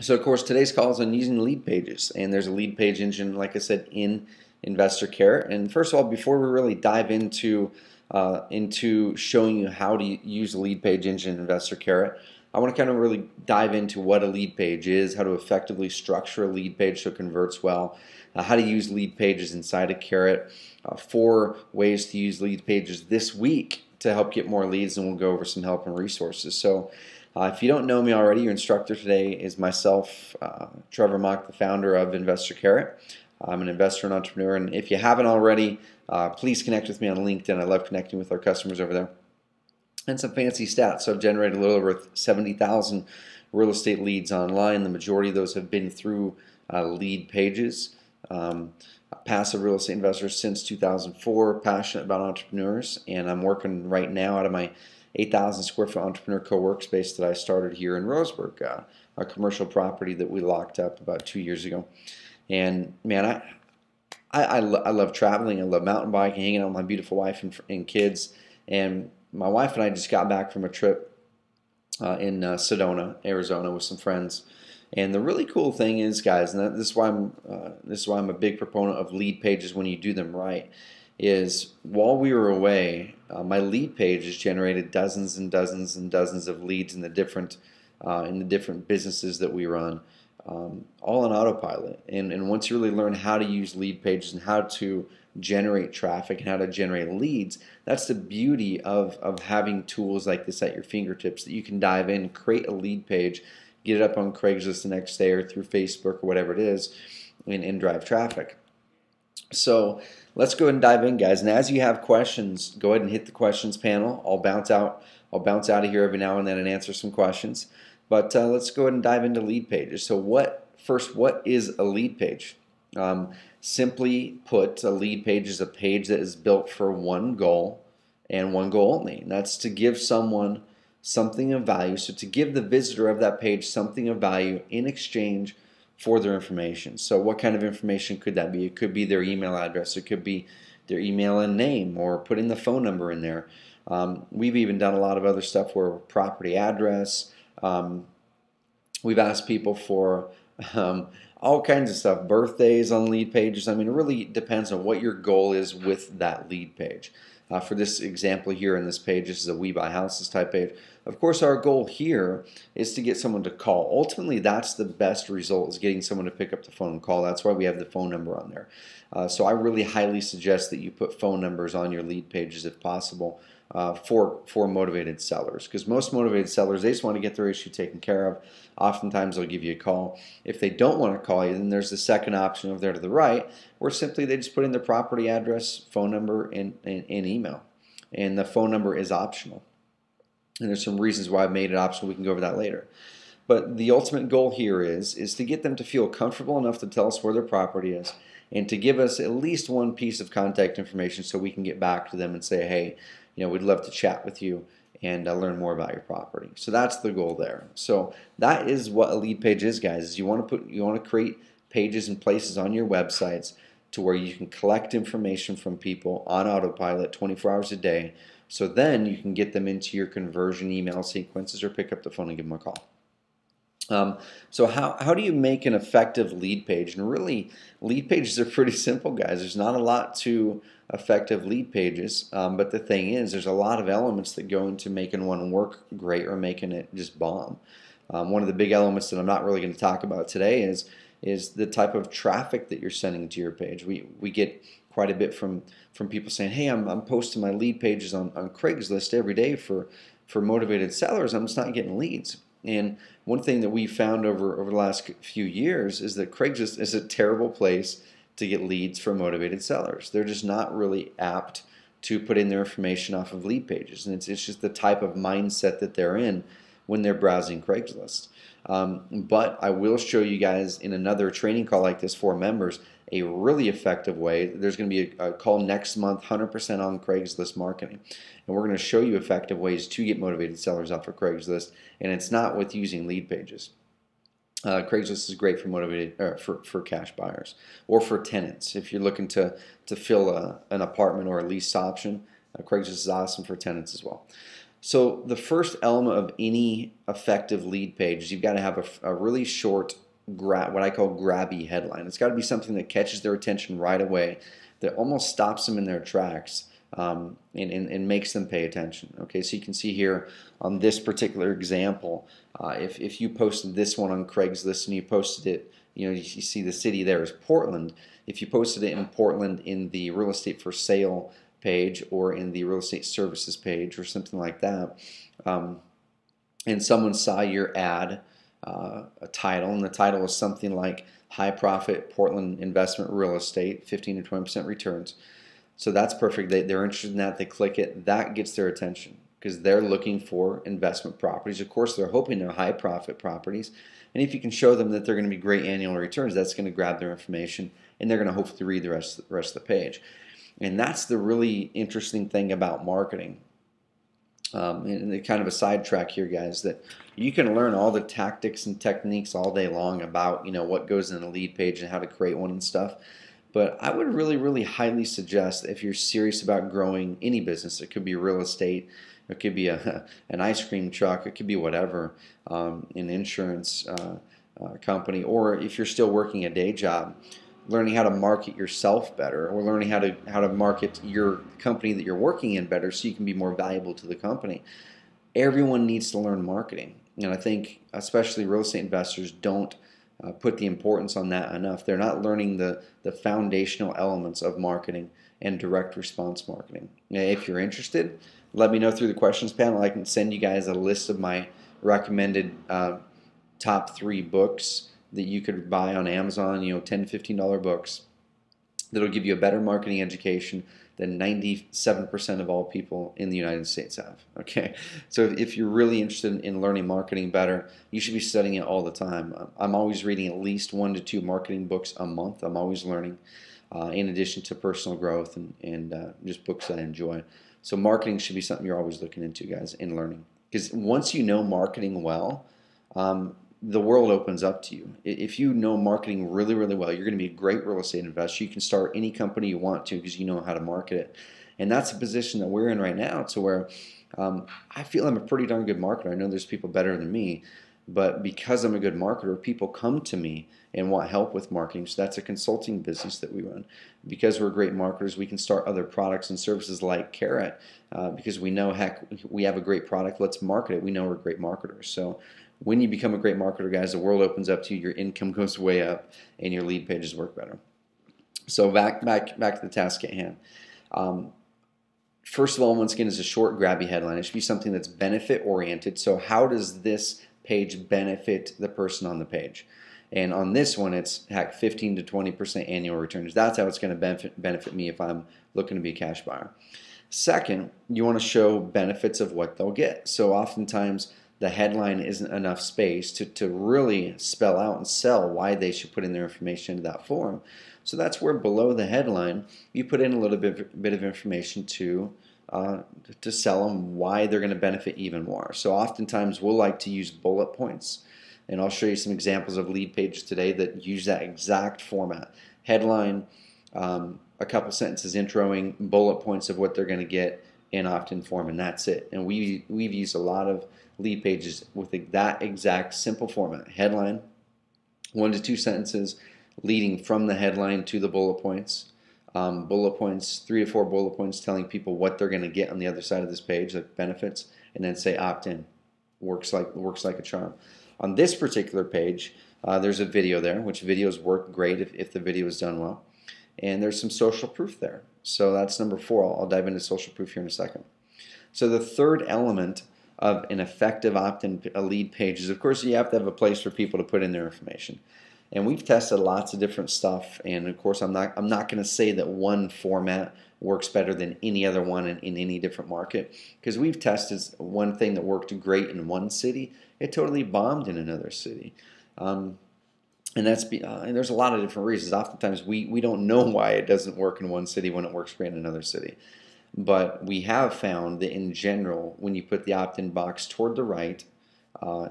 So of course today's call is on using lead pages, and there's a lead page engine, like I said, in InvestorCarrot. And first of all, before we really dive into showing you how to use the lead page engine in InvestorCarrot, I want to kind of really dive into what a lead page is, how to effectively structure a lead page so it converts well, how to use lead pages inside of Carrot, 4 ways to use lead pages this week to help get more leads, and we'll go over some help and resources. So if you don't know me already, your instructor today is myself, Trevor Mock, the founder of InvestorCarrot. I'm an investor and entrepreneur, and if you haven't already, please connect with me on LinkedIn. I love connecting with our customers over there. And some fancy stats. So I've generated a little over 70,000 real estate leads online. The majority of those have been through lead pages. Passive real estate investor since 2004, passionate about entrepreneurs, and I'm working right now out of my 8,000 square foot entrepreneur co-workspace that I started here in Roseburg, a commercial property that we locked up about 2 years ago. And man, I love traveling. I love mountain biking, hanging out with my beautiful wife and kids. And my wife and I just got back from a trip in Sedona, Arizona, with some friends. And the really cool thing is, guys, and this is why I'm a big proponent of lead pages when you do them right, is while we were away, my lead page has generated dozens and dozens and dozens of leads in the different businesses that we run, all on autopilot. And once you really learn how to use lead pages and how to generate traffic and how to generate leads, that's the beauty of having tools like this at your fingertips, that you can dive in, create a lead page, get it up on Craigslist the next day or through Facebook or whatever it is, and drive traffic. So let's go ahead and dive in, guys. And as you have questions, go ahead and hit the questions panel. I'll bounce out of here every now and then and answer some questions. But let's go ahead and dive into lead pages. So what is a lead page? Simply put, a lead page is a page that is built for one goal and one goal only, and that's to give someone something of value. So to give the visitor of that page something of value in exchange for their information. So what kind of information could that be? It could be their email address, it could be their email and name, or putting the phone number in there. We've even done a lot of other stuff where property address. We've asked people for all kinds of stuff, birthdays on lead pages. I mean, it really depends on what your goal is with that lead page. For this example here in this page, this is a We Buy Houses type page. Of course, our goal here is to get someone to call. Ultimately, that's the best result, is getting someone to pick up the phone and call. That's why we have the phone number on there. So I really highly suggest that you put phone numbers on your lead pages if possible, for motivated sellers, because most motivated sellers, they just want to get their issue taken care of. Oftentimes they'll give you a call. If they don't want to call you, then there's the second option over there to the right, where simply they just put in their property address, phone number, and email. And the phone number is optional. And there's some reasons why I've made it optional. We can go over that later. But the ultimate goal here is to get them to feel comfortable enough to tell us where their property is, and to give us at least one piece of contact information so we can get back to them and say, hey, we'd love to chat with you and learn more about your property. So that's the goal there. So that is what a lead page is, guys. Is you want to create pages and places on your websites to where you can collect information from people on autopilot 24 hours a day. So then you can get them into your conversion email sequences or pick up the phone and give them a call. So how do you make an effective lead page? And really, lead pages are pretty simple, guys. There's not a lot to effective lead pages, but the thing is, there's a lot of elements that go into making one work great or making it just bomb. One of the big elements that I'm not really going to talk about today is the type of traffic that you're sending to your page. We get quite a bit from people saying, hey, I'm posting my lead pages on Craigslist every day for motivated sellers. I'm just not getting leads. And one thing that we found over the last few years is that Craigslist is a terrible place to get leads for motivated sellers. They're just not really apt to put in their information off of lead pages, and it's just the type of mindset that they're in when they're browsing Craigslist. But I will show you guys in another training call like this for members a really effective way. There's going to be a call next month, 100% on Craigslist marketing. And we're going to show you effective ways to get motivated sellers off of Craigslist, and it's not with using lead pages. Craigslist is great for motivated for cash buyers or for tenants. If you're looking to fill an apartment or a lease option, Craigslist is awesome for tenants as well. So the first element of any effective lead page is you've got to have a really short, what I call grabby headline. It's got to be something that catches their attention right away, that almost stops them in their tracks, and makes them pay attention. Okay, so you can see here on this particular example, if you posted this one on Craigslist and you posted it, you see the city there is Portland. If you posted it in Portland in the real estate for sale page or in the real estate services page or something like that, and someone saw your ad, a title, and the title was something like high profit Portland investment real estate, 15 to 20% returns. So that's perfect. They're interested in that. They click it. That gets their attention because they're looking for investment properties. Of course, they're hoping they're high profit properties. And if you can show them that they're going to be great annual returns, that's going to grab their information, and they're going to hopefully read the rest of the page. And that's the really interesting thing about marketing. And kind of a sidetrack here, guys, that you can learn all the tactics and techniques all day long about what goes in a lead page and how to create one and stuff. But I would really, really highly suggest that if you're serious about growing any business, it could be real estate, it could be an ice cream truck, it could be whatever, an insurance company, or if you're still working a day job, learning how to market yourself better, or learning how to market your company that you're working in better so you can be more valuable to the company. Everyone needs to learn marketing. And I think especially real estate investors don't put the importance on that enough. They're not learning the foundational elements of marketing and direct response marketing. Now, if you're interested, let me know through the questions panel. I can send you guys a list of my recommended top 3 books that you could buy on Amazon, $10 to $15 books that'll give you a better marketing education than 97% of all people in the United States have. Okay, so if you're really interested in learning marketing better, you should be studying it all the time. I'm always reading at least 1 to 2 marketing books a month. I'm always learning, in addition to personal growth and just books that I enjoy. So marketing should be something you're always looking into, guys, and learning. Because once you know marketing well, the world opens up to you. If you know marketing really, really well, you're going to be a great real estate investor. You can start any company you want to because you know how to market it. And that's the position that we're in right now, to where I feel I'm a pretty darn good marketer. I know there's people better than me, but because I'm a good marketer, people come to me and want help with marketing. So that's a consulting business that we run. Because we're great marketers, we can start other products and services like Carrot because we know, heck, we have a great product. Let's market it. We know we're great marketers. So when you become a great marketer, guys, the world opens up to you, your income goes way up, and your lead pages work better. So back to the task at hand. First of all, once again, is a short, grabby headline. It should be something that's benefit-oriented. So how does this page benefit the person on the page? And on this one, it's 15 to 20% annual returns. That's how it's going to benefit me if I'm looking to be a cash buyer. Second, you want to show benefits of what they'll get. So oftentimes, the headline isn't enough space to really spell out and sell why they should put in their information into that form. So that's where below the headline, you put in a little bit of information to sell them why they're going to benefit even more. So oftentimes we'll like to use bullet points, and I'll show you some examples of lead pages today that use that exact format. Headline, a couple sentences introing, bullet points of what they're going to get in opt-in form, and that's it. And we've used a lot of lead pages with that exact simple format. Headline, 1 to 2 sentences leading from the headline to the bullet points. Bullet points, 3 to 4 bullet points telling people what they're going to get on the other side of this page, like benefits, and then say opt-in. Works like a charm. On this particular page, there's a video there, which videos work great if the video is done well. And there's some social proof there. So that's number 4. I'll dive into social proof here in a second. So the third element of an effective opt-in lead page is, of course, you have to have a place for people to put in their information. And we've tested lots of different stuff, and of course I'm not going to say that one format works better than any other one in any different market, because we've tested one thing that worked great in one city, it totally bombed in another city. And there's a lot of different reasons. Oftentimes we don't know why it doesn't work in one city when it works great in another city. But we have found that in general, when you put the opt-in box toward the right,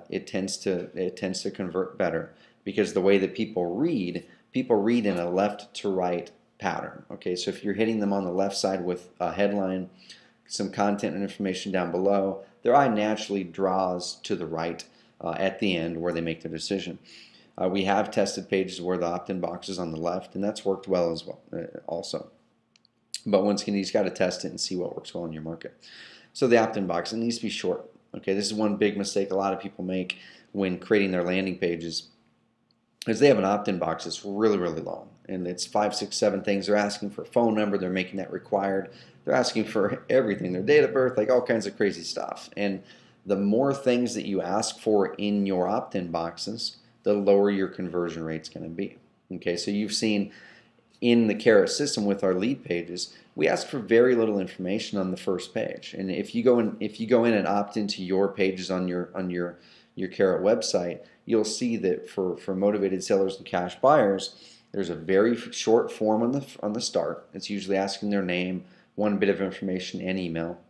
it tends to convert better, because the way that people read in a left to right pattern. Okay, so if you're hitting them on the left side with a headline, some content and information down below, their eye naturally draws to the right at the end where they make their decision. We have tested pages where the opt-in box is on the left, and that's worked well as well also. But once again, you just got to test it and see what works well in your market. So the opt-in box, it needs to be short. Okay, this is one big mistake a lot of people make when creating their landing pages, is they have an opt-in box that's really, really long, and it's 5, 6, 7 things. They're asking for a phone number, they're making that required, they're asking for everything, their date of birth, like all kinds of crazy stuff. And the more things that you ask for in your opt-in boxes, the lower your conversion rate's going to be. Okay, so you've seen in the Carrot system with our lead pages, we ask for very little information on the first page. And if you go in and opt into your pages on your Carrot website, you'll see that for motivated sellers and cash buyers, there's a very short form on the start. It's usually asking their name, one bit of information, and email.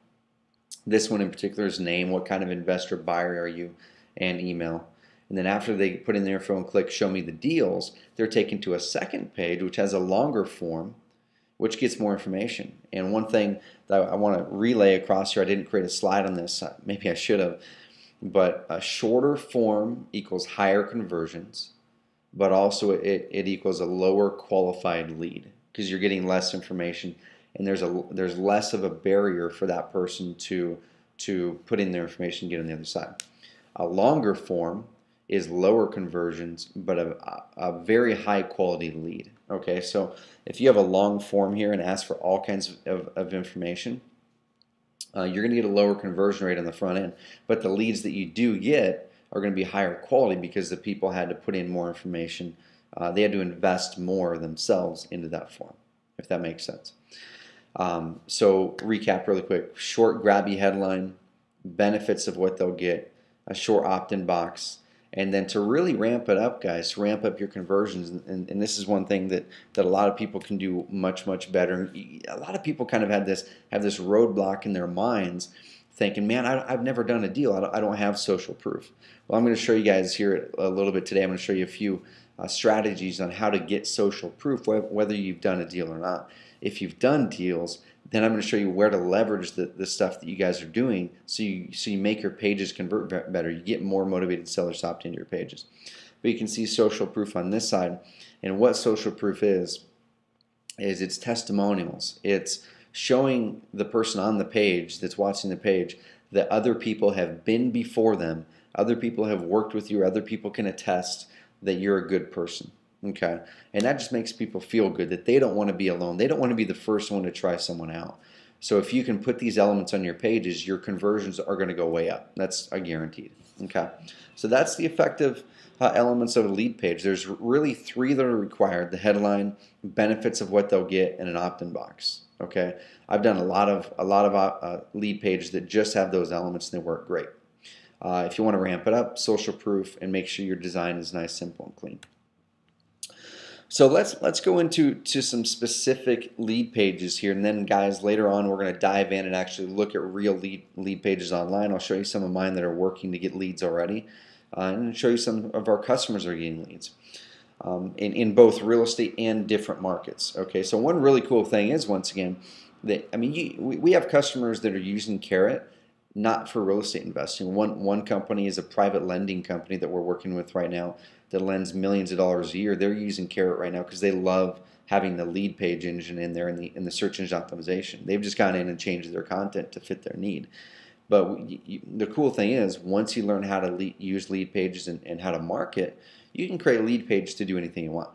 This one in particular is name, what kind of investor buyer are you, and email. And then after they put in their info and click show me the deals, they're taken to a second page which has a longer form which gets more information. And one thing that I want to relay across here, I didn't create a slide on this, maybe I should have, but a shorter form equals higher conversions, but also it equals a lower qualified lead because you're getting less information, and there's less of a barrier for that person to put in their information and get on the other side. A longer form is lower conversions, but a very high quality lead. Okay, so if you have a long form here and ask for all kinds of information, you're going to get a lower conversion rate on the front end, but the leads that you do get are going to be higher quality because the people had to put in more information. They had to invest more themselves into that form, if that makes sense. So recap really quick: short, grabby headline, benefits of what they'll get, a short opt-in box, and then to really ramp it up, guys, ramp up your conversions. And this is one thing that a lot of people can do much, much better. A lot of people kind of have this roadblock in their minds thinking, man, I've never done a deal. I don't have social proof. Well, I'm going to show you guys here a little bit today. I'm going to show you a few strategies on how to get social proof, whether you've done a deal or not. If you've done deals, then I'm going to show you where to leverage the stuff that you guys are doing so you make your pages convert better. You get more motivated sellers to opt into your pages. But you can see social proof on this side. And what social proof is it's testimonials. It's showing the person on the page that's watching the page that other people have been before them, other people have worked with you, or other people can attest that you're a good person. Okay, and that just makes people feel good that they don't want to be alone. They don't want to be the first one to try someone out. So if you can put these elements on your pages, your conversions are going to go way up. That's a guaranteed. Okay, so that's the effective elements of a lead page. There's really 3 that are required: the headline, benefits of what they'll get, and an opt-in box. Okay, I've done a lot of lead pages that just have those elements and they work great. If you want to ramp it up, social proof, and make sure your design is nice, simple, and clean. So let's go into some specific lead pages here, and then guys, later on we're going to dive in and actually look at real lead pages online. I'll show you some of mine that are working to get leads already, and show you some of our customers are getting leads in both real estate and different markets. Okay, so one really cool thing is, once again, that we have customers that are using Carrot not for real estate investing. One company is a private lending company that we're working with right now that lends millions of dollars a year. They're using Carrot right now because they love having the lead page engine in there in the search engine optimization. They've just gone in and changed their content to fit their need. But the cool thing is, once you learn how to use lead pages and how to market, you can create a lead page to do anything you want.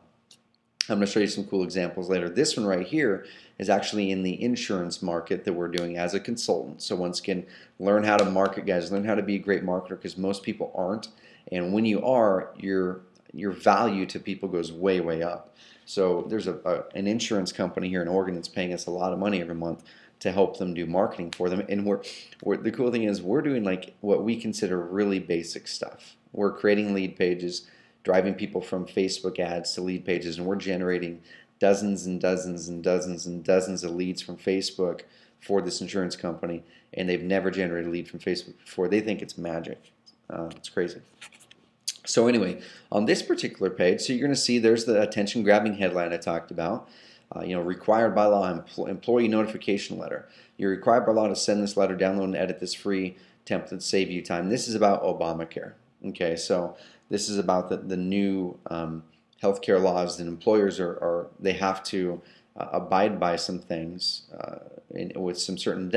I'm going to show you some cool examples later. This one right here is actually in the insurance market that we're doing as a consultant. So once again, learn how to market, guys. Learn how to be a great marketer, because most people aren't. And when you are, your value to people goes way, way up. So there's an insurance company here in Oregon that's paying us a lot of money every month to help them do marketing for them. And the cool thing is, we're doing like what we consider really basic stuff. We're creating lead pages, driving people from Facebook ads to lead pages, and we're generating dozens and dozens and dozens and dozens of leads from Facebook for this insurance company, and they've never generated a lead from Facebook before. They think it's magic. It's crazy. So anyway, on this particular page, so you're going to see there's the attention-grabbing headline I talked about. required by law, employee notification letter. You're required by law to send this letter, download and edit this free template, save you time. This is about Obamacare. Okay, so this is about the new healthcare laws that employers they have to abide by some things with some certain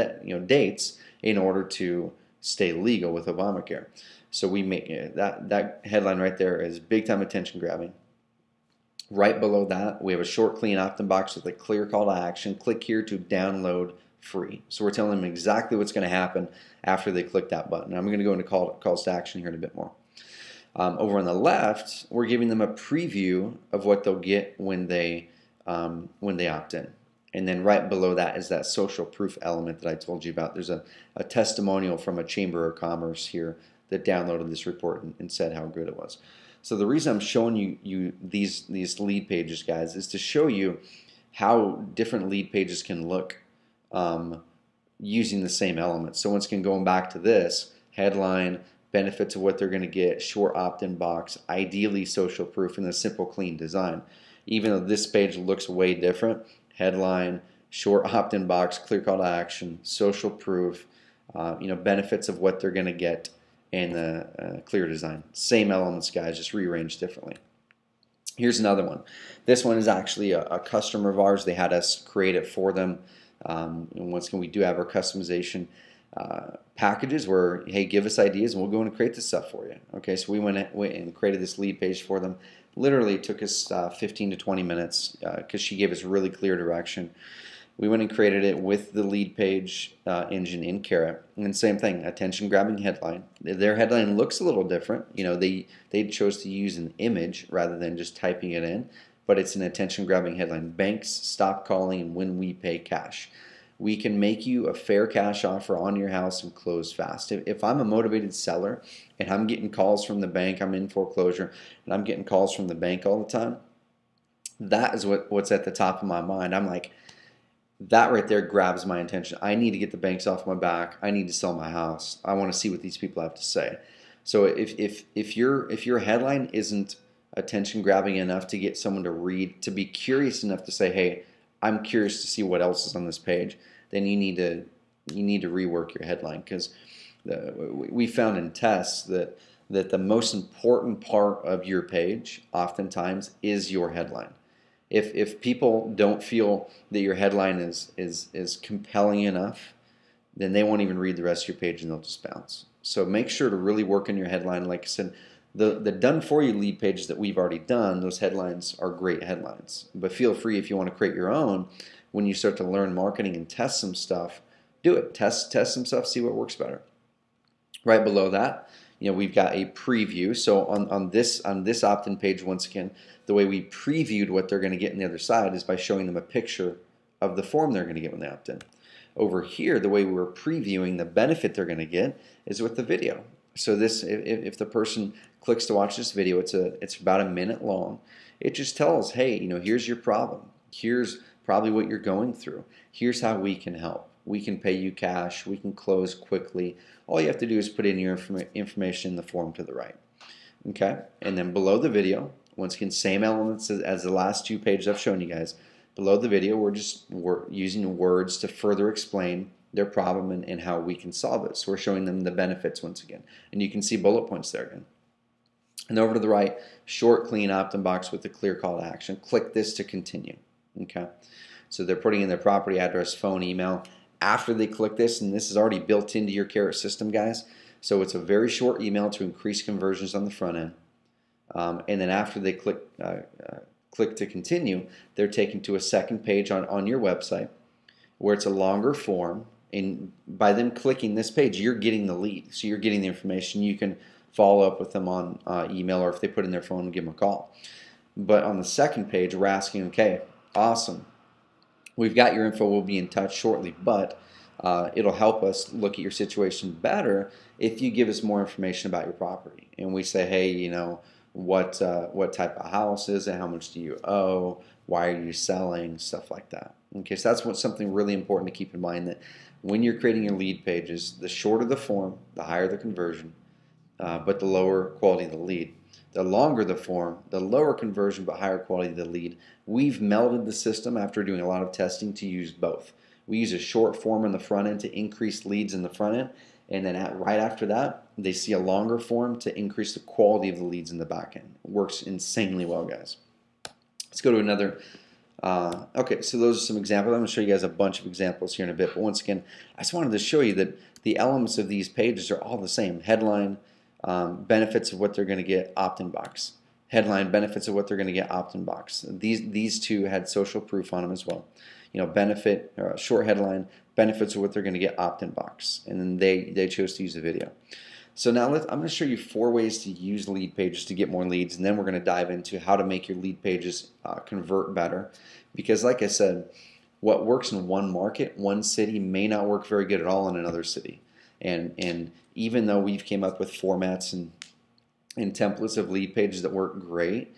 dates in order to stay legal with Obamacare. So we make that headline right there is big time attention grabbing. Right below that, we have a short, clean opt-in box with a clear call to action. Click here to download free. So we're telling them exactly what's going to happen after they click that button. I'm going to go into calls to action here in a bit more. Over on the left, we're giving them a preview of what they'll get when they opt in. And then right below that is that social proof element that I told you about. There's a testimonial from a chamber of commerce here that downloaded this report and said how good it was. So the reason I'm showing you these lead pages, guys, is to show you how different lead pages can look using the same elements. So once again, going back to this headline, benefits of what they're going to get, short opt-in box, ideally social proof, and a simple, clean design. Even though this page looks way different, headline, short opt-in box, clear call to action, social proof, benefits of what they're going to get, and the clear design. Same elements, guys, just rearranged differently. Here's another one. This one is actually a customer of ours. They had us create it for them. And once again, we do have our customization packages where, hey, give us ideas and we'll go and create this stuff for you. Okay, so we went and created this lead page for them. Literally it took us 15 to 20 minutes because she gave us really clear direction. We went and created it with the LeadPage engine in Carrot. And same thing, attention-grabbing headline. Their headline looks a little different. They chose to use an image rather than just typing it in, but it's an attention-grabbing headline. Banks stop calling when we pay cash. We can make you a fair cash offer on your house and close fast. If I'm a motivated seller and I'm getting calls from the bank, I'm in foreclosure, and I'm getting calls from the bank all the time, that is what's at the top of my mind. I'm like, that right there grabs my attention. I need to get the banks off my back. I need to sell my house. I want to see what these people have to say. So if your headline isn't attention grabbing enough to get someone to read, to be curious enough to say, hey, I'm curious to see what else is on this page, then you need to rework your headline, because we found in tests that the most important part of your page oftentimes is your headline. If people don't feel that your headline is compelling enough, then they won't even read the rest of your page and they'll just bounce. So make sure to really work on your headline. Like I said, the done for you lead pages that we've already done, those headlines are great headlines. But feel free, if you want to create your own, when you start to learn marketing and test some stuff, do it. Test some stuff, see what works better. Right below that, we've got a preview. So on this opt-in page, once again, the way we previewed what they're going to get on the other side is by showing them a picture of the form they're going to get when they opt in. Over here, the way we were previewing the benefit they're going to get is with the video. So this, if the person clicks to watch this video, it's about a minute long. It just tells, hey, here's your problem. Here's probably what you're going through. Here's how we can help. We can pay you cash. We can close quickly. All you have to do is put in your information in the form to the right. Okay, and then below the video, once again, same elements as the last two pages I've shown you guys. Below the video, we're using words to further explain their problem and how we can solve it. So we're showing them the benefits once again. And you can see bullet points there again. And over to the right, short, clean opt-in box with a clear call to action. Click this to continue. Okay, so they're putting in their property address, phone, email. After they click this, and this is already built into your Carrot system, guys, so it's a very short email to increase conversions on the front end. And then after they click to continue, they're taken to a second page on your website where it's a longer form. And by them clicking this page, you're getting the lead. So you're getting the information. You can follow up with them on email, or if they put in their phone, give them a call. But on the second page, we're asking, okay, awesome. We've got your info. We'll be in touch shortly, but it'll help us look at your situation better if you give us more information about your property. And we say, hey, what type of house is it? How much do you owe? Why are you selling? Stuff like that. Okay, so that's something really important to keep in mind, that when you're creating your lead pages, the shorter the form, the higher the conversion, but the lower quality of the lead. The longer the form, the lower conversion but higher quality the lead. We've melded the system after doing a lot of testing to use both. We use a short form on the front end to increase leads in the front end, and then right after that, they see a longer form to increase the quality of the leads in the back end. It works insanely well, guys. Let's go to another. Okay, so those are some examples. I'm going to show you guys a bunch of examples here in a bit, but once again, I just wanted to show you that the elements of these pages are all the same. Headline, benefits of what they're going to get, opt-in box. Headline, benefits of what they're going to get, opt-in box. These two had social proof on them as well. You know, benefit, short headline, benefits of what they're going to get, opt-in box. And then they chose to use the video. So now I'm going to show you 4 ways to use LeadPages to get more leads, and then we're going to dive into how to make your LeadPages convert better. Because like I said, what works in one market, one city, may not work very good at all in another city. And even though we've came up with formats and templates of LeadPages that work great,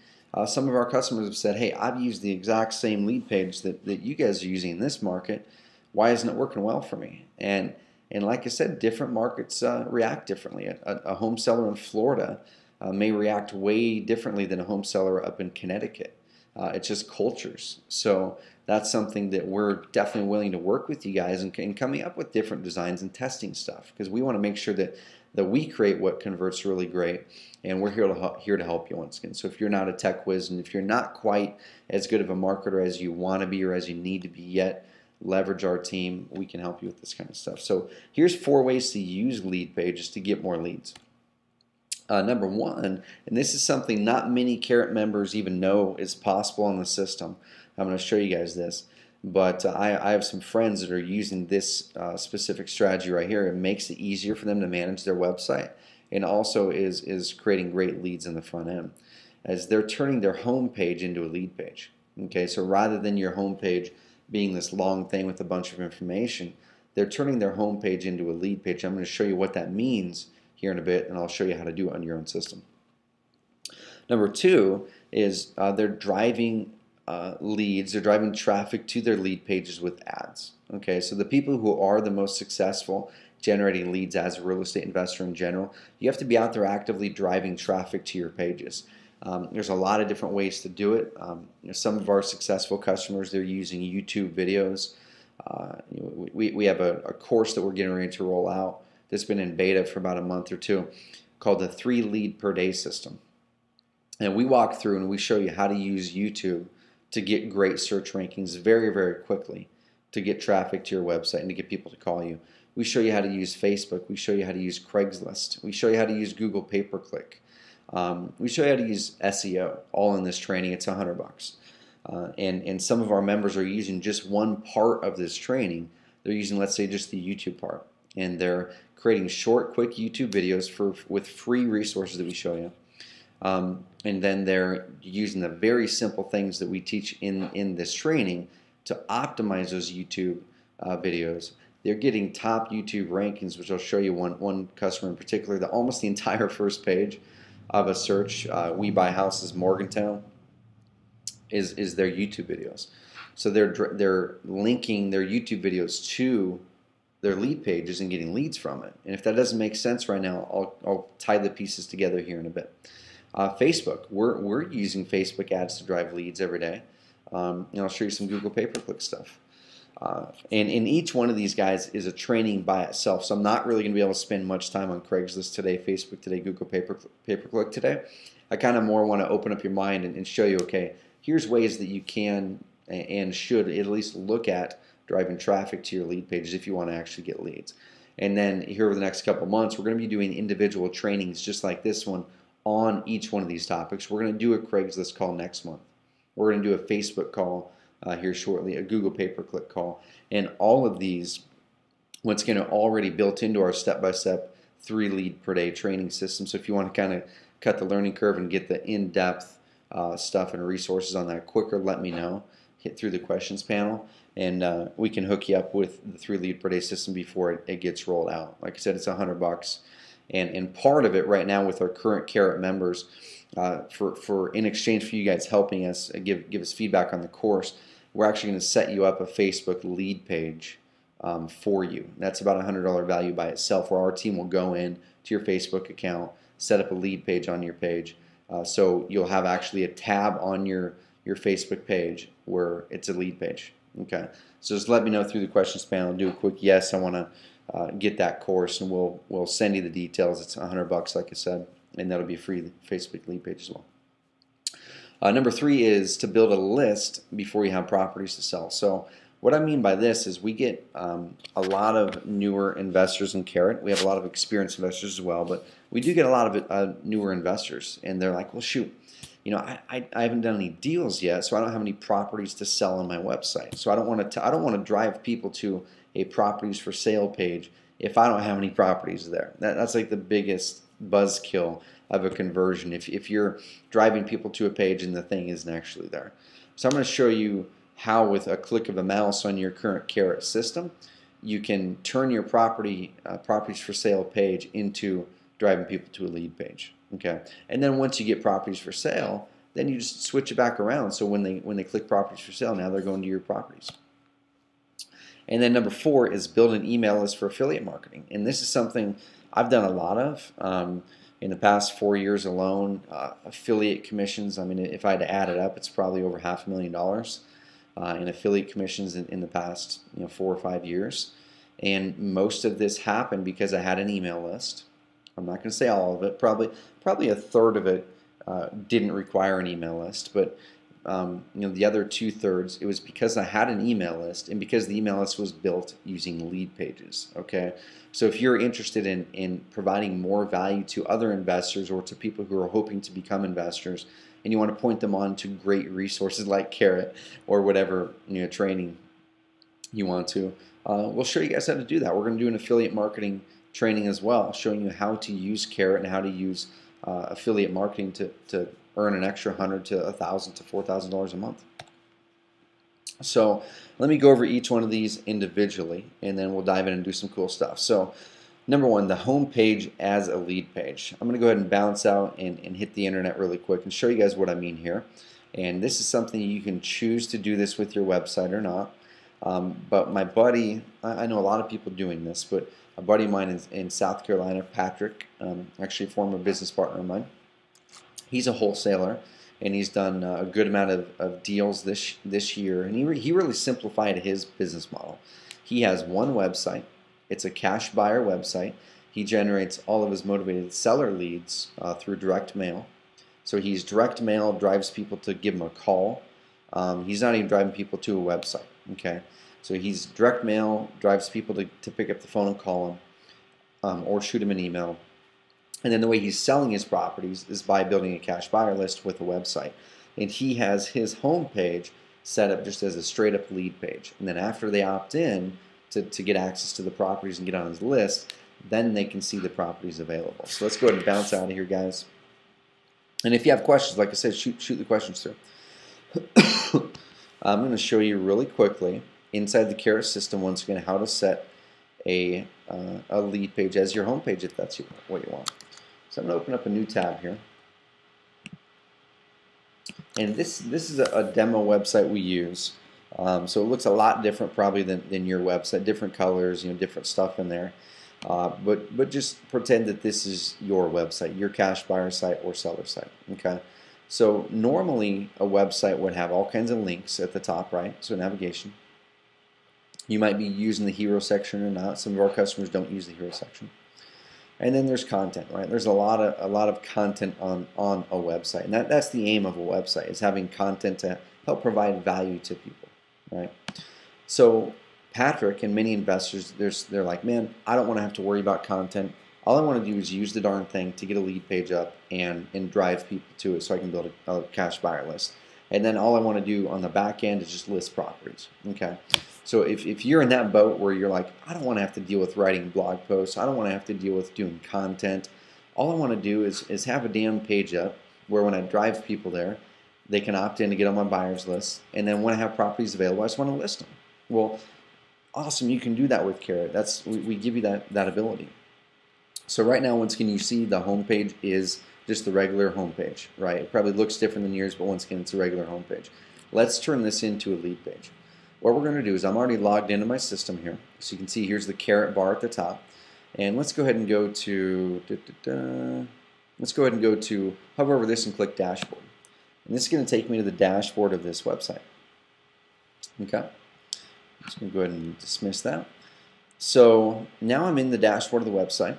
some of our customers have said, hey, I've used the exact same LeadPage that you guys are using in this market. Why isn't it working well for me? And like I said, different markets react differently. A home seller in Florida may react way differently than a home seller up in Connecticut. It's just cultures. So that's something that we're definitely willing to work with you guys in coming up with different designs and testing stuff, because we want to make sure that we create what converts really great, and we're here to help you once again. So if you're not a tech whiz, and if you're not quite as good of a marketer as you want to be or as you need to be yet, leverage our team. We can help you with this kind of stuff. So here's 4 ways to use LeadPages to get more leads. Number 1, and this is something not many Carrot members even know is possible in the system. I'm going to show you guys this, but I have some friends that are using this specific strategy right here. It makes it easier for them to manage their website, and also is creating great leads in the front end, as they're turning their home page into a lead page. Okay, so rather than your home page being this long thing with a bunch of information, they're turning their home page into a lead page. I'm going to show you what that means here in a bit, and I'll show you how to do it on your own system. Number 2 is they're driving leads, they're driving traffic to their lead pages with ads. Okay, so the people who are the most successful generating leads as a real estate investor in general, you have to be out there actively driving traffic to your pages. There's a lot of different ways to do it. Some of our successful customers, they're using YouTube videos. We have a course that we're getting ready to roll out that's been in beta for about a month or 2 called the 3 lead per day system. And we walk through and we show you how to use YouTube to get great search rankings very, very quickly, to get traffic to your website and to get people to call you. We show you how to use Facebook. We show you how to use Craigslist. We show you how to use Google pay-per-click. We show you how to use SEO, all in this training. It's $100. And some of our members are using just one part of this training. They're using, let's say, just the YouTube part. And they're creating short, quick YouTube videos with free resources that we show you. And then they're using the very simple things that we teach in this training to optimize those YouTube videos. They're getting top YouTube rankings, which I'll show you one customer in particular, that almost the entire first page of a search, we buy houses Morgantown, is their YouTube videos. So they're linking their YouTube videos to their lead pages and getting leads from it. And if that doesn't make sense right now, I'll tie the pieces together here in a bit. Facebook, we're using Facebook ads to drive leads every day. And I'll show you some Google pay-per-click stuff. And each one of these guys is a training by itself, so I'm not really going to be able to spend much time on Craigslist today, Facebook today, Google pay-per-click today. I kind of more want to open up your mind and show you, okay, here's ways that you can and should at least look at driving traffic to your lead pages if you want to actually get leads. And then here over the next couple months, we're going to be doing individual trainings just like this one on each one of these topics. We're going to do a Craigslist call next month. We're going to do a Facebook call here shortly, a Google pay-per-click call, and all of these, what's going to already built into our step-by-step 3 lead per day training system. So if you want to kind of cut the learning curve and get the in-depth stuff and resources on that quicker, let me know. Hit through the questions panel, and we can hook you up with the 3 lead per day system before it gets rolled out. Like I said, it's $100, and part of it right now with our current Carrot members, in exchange for you guys helping us give us feedback on the course, we're actually going to set you up a Facebook lead page for you. That's about a $100 value by itself, where our team will go in to your Facebook account, set up a lead page on your page, So you'll have actually a tab on your Facebook page where it's a lead page. Okay, so just let me know through the questions panel. Do a quick yes, I want to get that course, and we'll send you the details. It's $100, like I said, and that'll be free Facebook lead page as well. Number 3 is to build a list before you have properties to sell. So what I mean by this is we get a lot of newer investors in Carrot. We have a lot of experienced investors as well, but we do get a lot of newer investors, and they're like, well, shoot, you know, I haven't done any deals yet, so I don't have any properties to sell on my website. So I don't want to drive people to a properties for sale page if I don't have any properties there. That's like the biggest buzzkill of a conversion. If you're driving people to a page and the thing isn't actually there. So I'm going to show you how, with a click of a mouse on your current Carrot system, you can turn your properties for sale page into driving people to a lead page. Okay, and then once you get properties for sale, then you just switch it back around. So when they click properties for sale, now they're going to your properties. And then number 4 is build an email list for affiliate marketing. And this is something I've done a lot of in the past 4 years alone. Affiliate commissions, I mean, if I had to add it up, it's probably over $500,000 in affiliate commissions in the past 4 or 5 years. And most of this happened because I had an email list. I'm not going to say all of it. Probably a third of it didn't require an email list, but the other 2/3, it was because I had an email list and because the email list was built using LeadPages. Okay, so if you're interested in providing more value to other investors or to people who are hoping to become investors, and you want to point them on to great resources like Carrot or whatever training you want to, we'll show you guys how to do that. We're going to do an affiliate marketing training as well, showing you how to use Carrot and how to use affiliate marketing to earn an extra $100 to $1,000 to $4,000 a month. So let me go over each one of these individually, and then we'll dive in and do some cool stuff. So number 1, the home page as a lead page. I'm going to go ahead and bounce out and hit the internet really quick and show you guys what I mean here. And this is something you can choose to do this with your website or not. But my buddy, I know a lot of people doing this, but a buddy of mine is in South Carolina, Patrick, actually a former business partner of mine. He's a wholesaler, and he's done a good amount of deals this year, and he really simplified his business model. He has one website. It's a cash buyer website. He generates all of his motivated seller leads through direct mail. So he's direct mail, drives people to give him a call. He's not even driving people to a website. Okay, so he's direct mail, drives people to pick up the phone and call him, or shoot him an email. And then the way he's selling his properties is by building a cash buyer list with a website. And he has his home page set up just as a straight up lead page. And then after they opt in to get access to the properties and get on his list, then they can see the properties available. So let's go ahead and bounce out of here, guys. And if you have questions, like I said, shoot the questions through. I'm going to show you really quickly inside the Carrot system once again how to set a lead page as your home page if that's what you want. So I'm going to open up a new tab here. And this is a demo website we use. So it looks a lot different probably than your website, different colors, different stuff in there. But just pretend that this is your website, your cash buyer site or seller site. Okay. So normally a website would have all kinds of links at the top, right? So navigation. You might be using the hero section or not. Some of our customers don't use the hero section. And then there's content, right? There's a lot of content on a website, and that's the aim of a website, is having content to help provide value to people, right? So Patrick and many investors, they're like, man, I don't want to have to worry about content. All I want to do is use the darn thing to get a lead page up and drive people to it so I can build a cash buyer list. And then all I want to do on the back end is just list properties. Okay. So if you're in that boat where you're like, I don't want to have to deal with writing blog posts, I don't want to have to deal with doing content. All I want to do is have a damn page up where when I drive people there, they can opt in to get on my buyers list. And then when I have properties available, I just want to list them. Well, awesome, you can do that with Carrot. We give you that ability. So right now, once again, you see the home page is just the regular home page, right? It probably looks different than yours, but once again, it's a regular home page. Let's turn this into a lead page. What we're going to do is I'm already logged into my system here. So you can see here's the Carrot bar at the top. And let's go ahead and go to, Let's go ahead and go to, hover over this and click Dashboard. And this is going to take me to the dashboard of this website. Okay, I'm just going to go ahead and dismiss that. So now I'm in the dashboard of the website.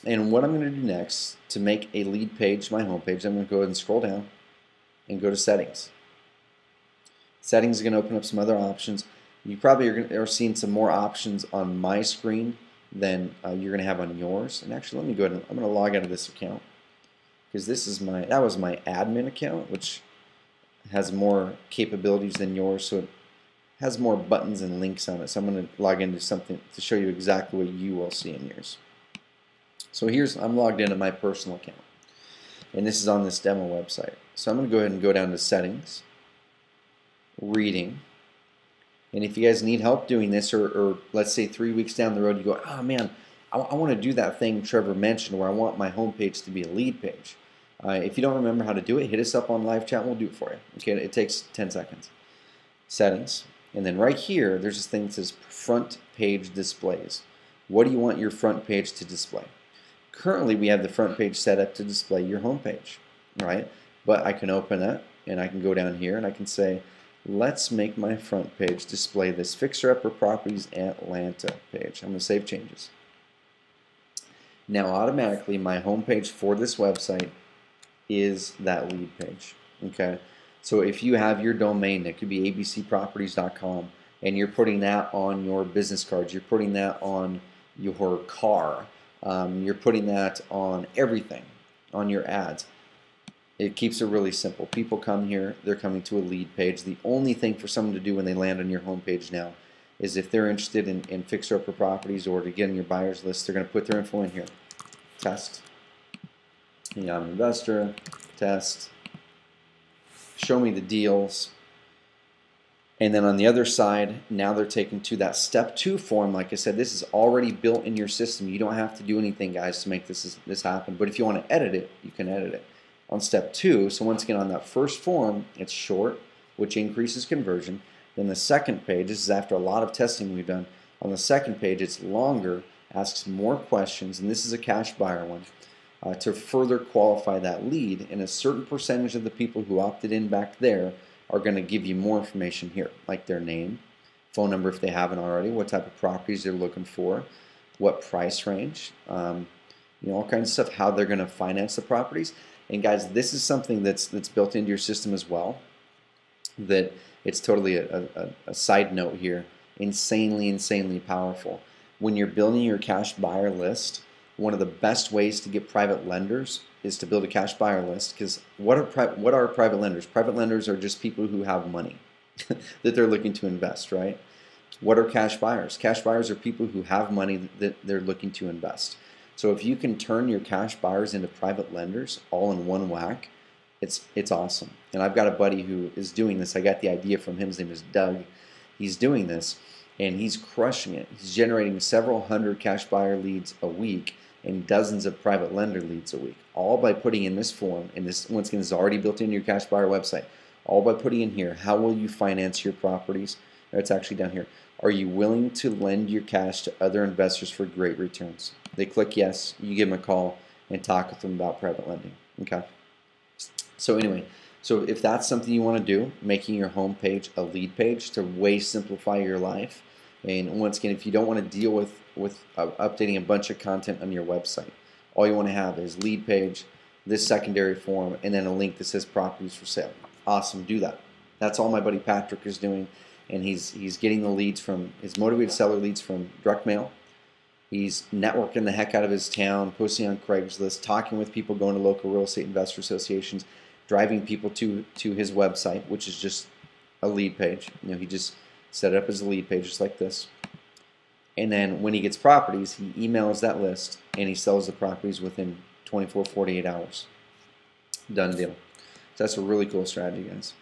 And what I'm going to do next to make a lead page my home page, I'm going to go ahead and scroll down and go to Settings. Settings is going to open up some other options. You probably are seeing some more options on my screen than you're going to have on yours. And actually, let me go ahead and I'm going to log out of this account because this is that was my admin account, which has more capabilities than yours, so it has more buttons and links on it. So I'm going to log into something to show you exactly what you will see in yours. So I'm logged into my personal account, and this is on this demo website. So I'm going to go ahead and go down to Settings, Reading. And if you guys need help doing this, or let's say 3 weeks down the road you go, oh man, I want to do that thing Trevor mentioned where I want my homepage to be a lead page. If you don't remember how to do it, hit us up on live chat and we'll do it for you. Okay, it takes 10 seconds. Settings, and then right here there's this thing that says front page displays. What do you want your front page to display? Currently we have the front page set up to display your homepage, right? But I can open that and I can go down here and I can say, let's make my front page display this Fixer Upper Properties Atlanta page. I'm going to save changes. Now automatically my homepage for this website is that lead page. Okay, so if you have your domain, it could be abcproperties.com, and you're putting that on your business cards, you're putting that on your car, you're putting that on everything, on your ads. It keeps it really simple. People come here, they're coming to a lead page. The only thing for someone to do when they land on your homepage now is if they're interested in Fixer Upper Properties or to get on your buyers list, they're going to put their info in here. Test. I'm an investor. Test. Show me the deals. And then on the other side, now they're taken to that step 2 form. Like I said, this is already built in your system. You don't have to do anything, guys, to make this happen. But if you want to edit it, you can edit it. On step 2, so once again on that first form, it's short, which increases conversion. Then the second page, this is after a lot of testing we've done. On the second page, it's longer, asks more questions, and this is a cash buyer one, to further qualify that lead. And a certain percentage of the people who opted in back there are going to give you more information here, like their name, phone number if they haven't already, what type of properties they're looking for, what price range, all kinds of stuff, how they're going to finance the properties. And guys, this is something that's built into your system as well, that it's totally a side note here, insanely powerful. When you're building your cash buyer list, one of the best ways to get private lenders is to build a cash buyer list, because what are private lenders? Private lenders are just people who have money that they're looking to invest, right? What are cash buyers? Cash buyers are people who have money that they're looking to invest. So if you can turn your cash buyers into private lenders all in one whack, it's awesome. And I've got a buddy who is doing this. I got the idea from him. His name is Doug. He's doing this, and he's crushing it. He's generating several hundred cash buyer leads a week and dozens of private lender leads a week, all by putting in this form. And this, once again, is already built into your cash buyer website. All by putting in here, how will you finance your properties? It's actually down here. Are you willing to lend your cash to other investors for great returns? They click yes, you give them a call and talk with them about private lending. Okay. So anyway, so if that's something you want to do, making your home page a lead page to way simplify your life. And once again, if you don't want to deal with updating a bunch of content on your website, all you want to have is lead page, this secondary form, and then a link that says properties for sale. Awesome, do that. That's all my buddy Patrick is doing, and he's getting the leads from his motivated seller leads from direct mail. He's networking the heck out of his town, posting on Craigslist, talking with people, going to local real estate investor associations, driving people to his website, which is just a lead page. He just set it up as a lead page, just like this. And then when he gets properties, he emails that list and he sells the properties within 24, 48 hours. Done deal. So that's a really cool strategy, guys.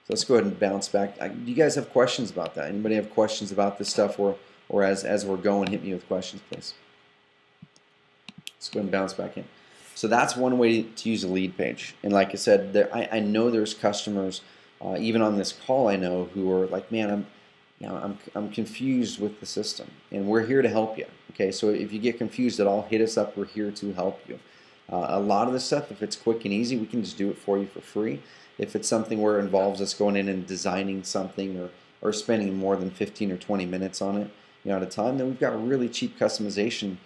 So let's go ahead and bounce back. Do you guys have questions about that? Anybody have questions about this stuff, or as we're going, hit me with questions, please. Let's go ahead and bounce back in. So that's one way to use a lead page. And like I said, I know there's customers, even on this call, I know, who are like, man, I'm confused with the system, and we're here to help you. Okay, so if you get confused at all, hit us up. We're here to help you. A lot of the stuff, if it's quick and easy, we can just do it for you for free. If it's something where it involves us going in and designing something or spending more than 15 or 20 minutes on it, at a time, then we've got really cheap customization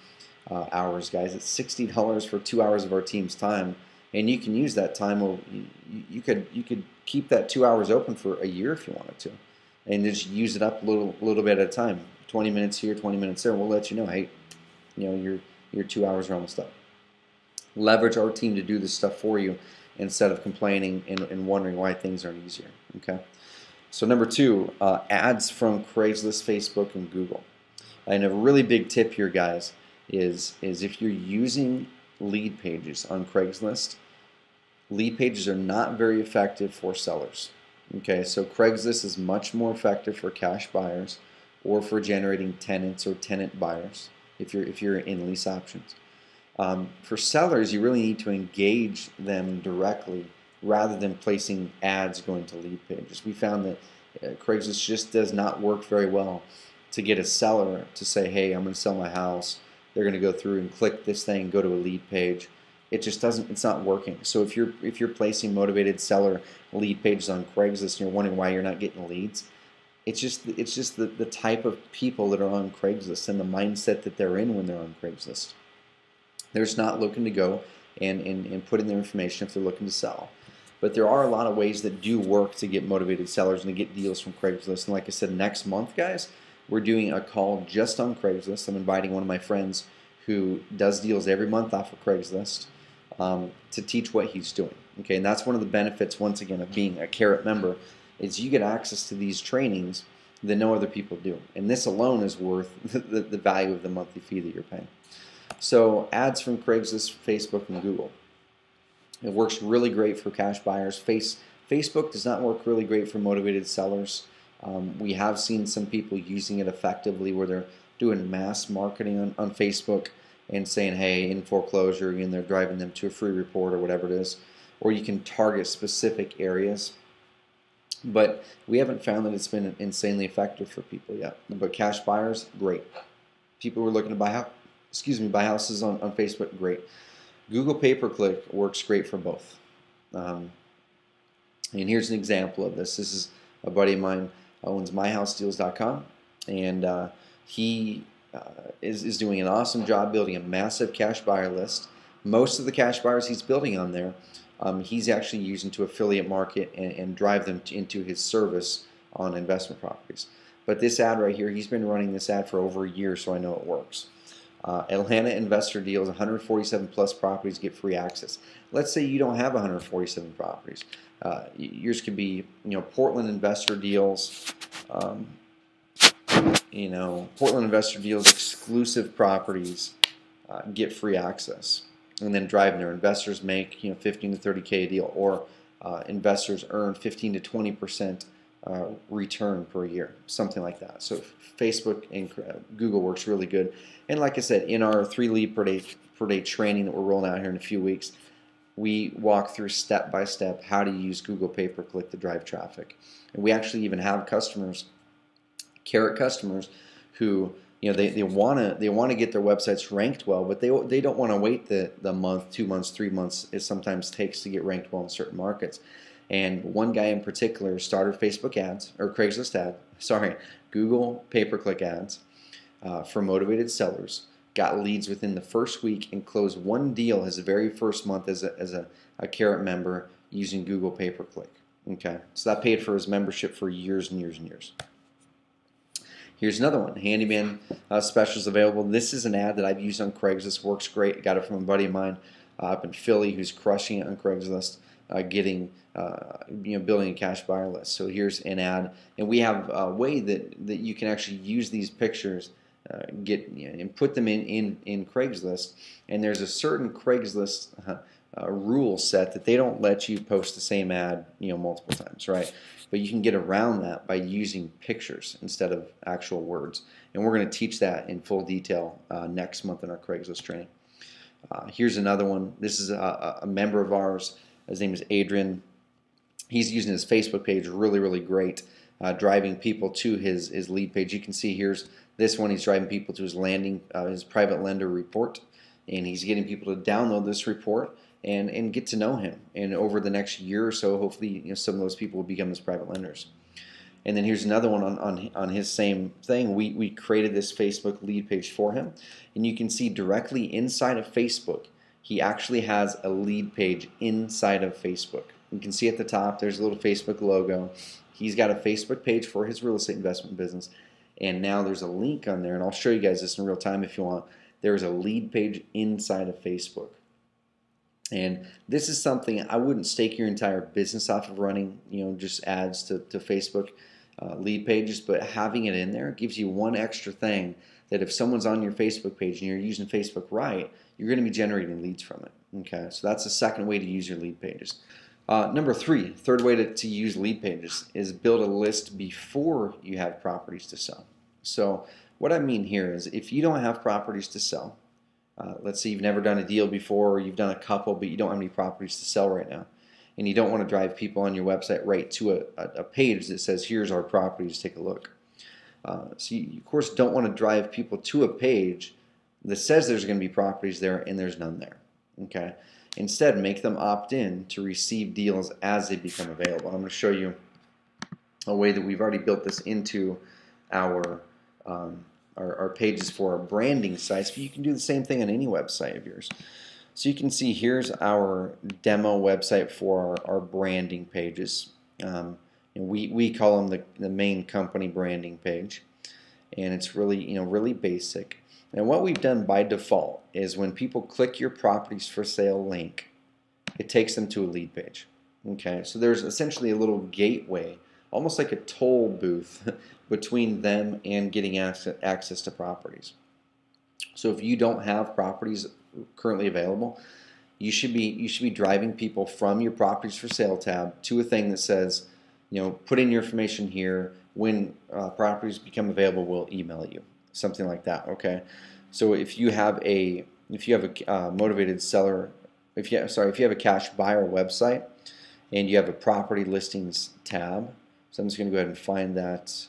hours, guys. It's $60 for 2 hours of our team's time, and you can use that time. Or you could keep that 2 hours open for a year if you wanted to, and just use it up a little bit at a time. 20 minutes here, 20 minutes there. We'll let you know, hey, your 2 hours are almost up. Leverage our team to do this stuff for you instead of complaining and wondering why things aren't easier. Okay. So number 2, ads from Craigslist, Facebook, and Google. And a really big tip here, guys, is if you're using LeadPages on Craigslist, LeadPages are not very effective for sellers. Okay, so Craigslist is much more effective for cash buyers or for generating tenants or tenant buyers if you're in lease options. For sellers, you really need to engage them directly rather than placing ads going to LeadPages. We found that Craigslist just does not work very well to get a seller to say, hey, I'm going to sell my house. They're going to go through and click this thing, go to a lead page. It just doesn't, it's not working. So if you're placing motivated seller lead pages on Craigslist and you're wondering why you're not getting leads, it's just the type of people that are on Craigslist and the mindset that they're in when they're on Craigslist. They're just not looking to go and put in their information if they're looking to sell. But there are a lot of ways that do work to get motivated sellers and to get deals from Craigslist. And like I said, next month, guys, we're doing a call just on Craigslist. I'm inviting one of my friends who does deals every month off of Craigslist to teach what he's doing. Okay, and that's one of the benefits, once again, of being a Carrot member, is you get access to these trainings that no other people do. And this alone is worth the value of the monthly fee that you're paying. So ads from Craigslist, Facebook, and Google. It works really great for cash buyers. Facebook does not work really great for motivated sellers. We have seen some people using it effectively where they're doing mass marketing on Facebook and saying, hey, in foreclosure, and they're driving them to a free report or whatever it is. Or you can target specific areas. But we haven't found that it's been insanely effective for people yet. But cash buyers, great. People who are looking to buy houses on Facebook, great. Google pay-per-click works great for both. And here's an example of this. This is a buddy of mine owns myhousedeals.com, and he is doing an awesome job building a massive cash buyer list. Most of the cash buyers he's building on there, he's actually using to affiliate market and drive them into his service on investment properties. But this ad right here, he's been running this ad for over a year, so I know it works. Atlanta investor deals, 147 plus properties get free access. Let's say you don't have 147 properties. Yours could be, Portland investor deals, Portland investor deals exclusive properties get free access, and then driving there. Investors make 15 to 30K a deal, or investors earn 15 to 20% return per year, something like that. So Facebook and Google works really good. And like I said, in our 3 lead per day training that we're rolling out here in a few weeks, we walk through step by step how to use Google pay-per-click to drive traffic. And we actually even have customers, Carrot customers, who they want to get their websites ranked well, but they don't want to wait the month, 2 months, 3 months it sometimes takes to get ranked well in certain markets. And one guy in particular started Facebook ads, or Google pay-per-click ads for motivated sellers, got leads within the first week, and closed one deal his very first month as a Carrot member using Google pay-per-click. Okay, so that paid for his membership for years and years and years. Here's another one, handyman specials available. This is an ad that I've used on Craigslist, works great. Got it from a buddy of mine up in Philly who's crushing it on Craigslist, building a cash buyer list. So here's an ad, and we have a way that you can actually use these pictures, and put them in Craigslist. And there's a certain Craigslist rule set that they don't let you post the same ad multiple times, right? But you can get around that by using pictures instead of actual words. And we're going to teach that in full detail next month in our Craigslist training. Here's another one. This is a member of ours. His name is Adrian. He's using his Facebook page really, really great, driving people to his lead page. You can see here's this one. He's driving people to his his private lender report. and he's getting people to download this report and get to know him. And over the next year or so, hopefully, some of those people will become his private lenders. And then here's another one on his same thing. We created this Facebook lead page for him, and you can see directly inside of Facebook, he actually has a lead page inside of Facebook. You can see at the top, there's a little Facebook logo. He's got a Facebook page for his real estate investment business, and now there's a link on there, and I'll show you guys this in real time if you want. There's a lead page inside of Facebook. And this is something I wouldn't stake your entire business off of running, just ads to Facebook lead pages, but having it in there gives you one extra thing that if someone's on your Facebook page and you're using Facebook right, you're going to be generating leads from it. Okay, so that's the second way to use your lead pages. Number three, third way to use lead pages is build a list before you have properties to sell. So what I mean here is if you don't have properties to sell, let's say you've never done a deal before, or you've done a couple but you don't have any properties to sell right now, and you don't want to drive people on your website right to a page that says here's our properties, take a look. So you of course don't want to drive people to a page that says there's going to be properties there and there's none there. Okay. Instead, make them opt in to receive deals as they become available. I'm going to show you a way that we've already built this into our pages for our branding sites, but you can do the same thing on any website of yours. So you can see here's our demo website for our branding pages. And we call them the main company branding page, and it's really really basic. And what we've done by default is when people click your properties for sale link, it takes them to a lead page. Okay, so there's essentially a little gateway, almost like a toll booth between them and getting access to properties. So if you don't have properties currently available, you should be driving people from your properties for sale tab to a thing that says, put in your information here. When properties become available, we'll email you. Something like that. Okay. So if you have a motivated seller, if you have a cash buyer website and you have a property listings tab, so I'm just going to go ahead and find that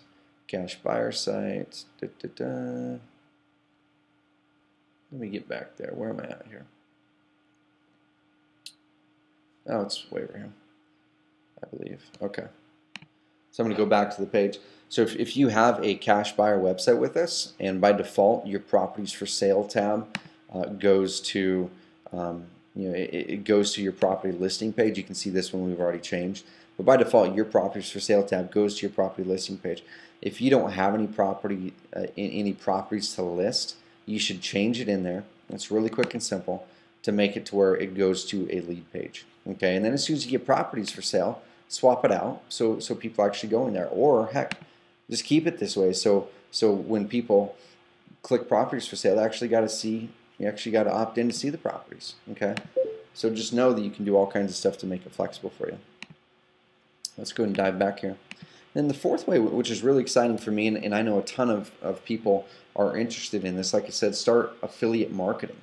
cash buyer site. Let me get back there. Where am I at here? Oh, it's way over here, I believe. Okay. So I'm going to go back to the page. So if you have a cash buyer website with us, and by default your properties for sale tab goes to it goes to your property listing page. You can see this one we've already changed, but by default your properties for sale tab goes to your property listing page. If you don't have any properties to list, you should change it in there. It's really quick and simple to make it to where it goes to a lead page. Okay, and then as soon as you get properties for sale, swap it out so people actually go in there, or heck, just keep it this way. So when people click properties for sale, they actually got to see. You actually got to opt in to see the properties. Okay, so just know that you can do all kinds of stuff to make it flexible for you. Let's go and dive back here. Then the fourth way, which is really exciting for me, and I know a ton of people are interested in this. Like I said, start affiliate marketing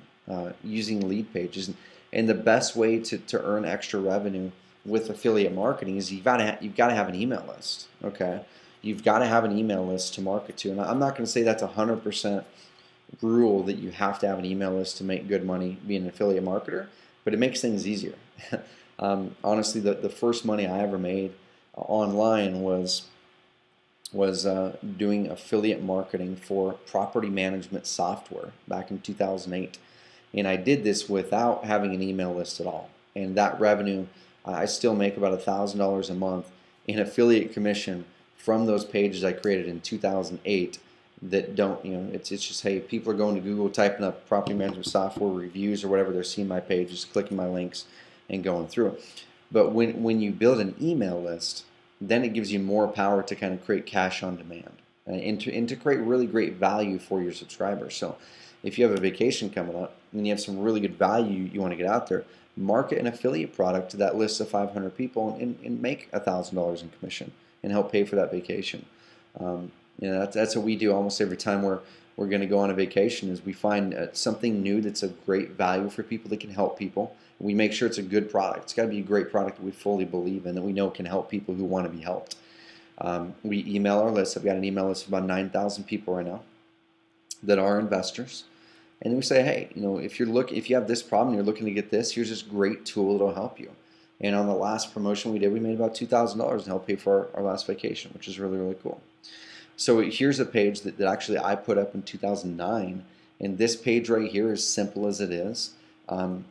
using lead pages, and the best way to earn extra revenue with affiliate marketing is you've got to have an email list. Okay, you've got to have an email list to market to, and I'm not going to say that's 100% rule that you have to have an email list to make good money being an affiliate marketer, but it makes things easier. Honestly, the first money I ever made online was doing affiliate marketing for property management software back in 2008, and I did this without having an email list at all. And that revenue, I still make about $1,000 a month in affiliate commission from those pages I created in 2008. That don't, it's just, hey, people are going to Google, typing up property management software reviews or whatever, they're seeing my page, just clicking my links and going through. But when you build an email list, then it gives you more power to kind of create cash on demand and to create really great value for your subscribers. So if you have a vacation coming up and you have some really good value you want to get out there, market an affiliate product to that list of 500 people and make $1,000 in commission and help pay for that vacation. That's what we do almost every time we're going to go on a vacation. Is we find something new that's of great value for people that can help people. We make sure it's a good product. It's got to be a great product that we fully believe in, that we know can help people who want to be helped. We email our list. I've got an email list of about 9,000 people right now that are investors. And then we say, hey, if you have this problem, you're looking to get this, here's this great tool that'll help you. And on the last promotion we did, we made about $2,000 to help pay for our last vacation, which is really, really cool. So here's a page that actually I put up in 2009, and this page right here, as simple as it is,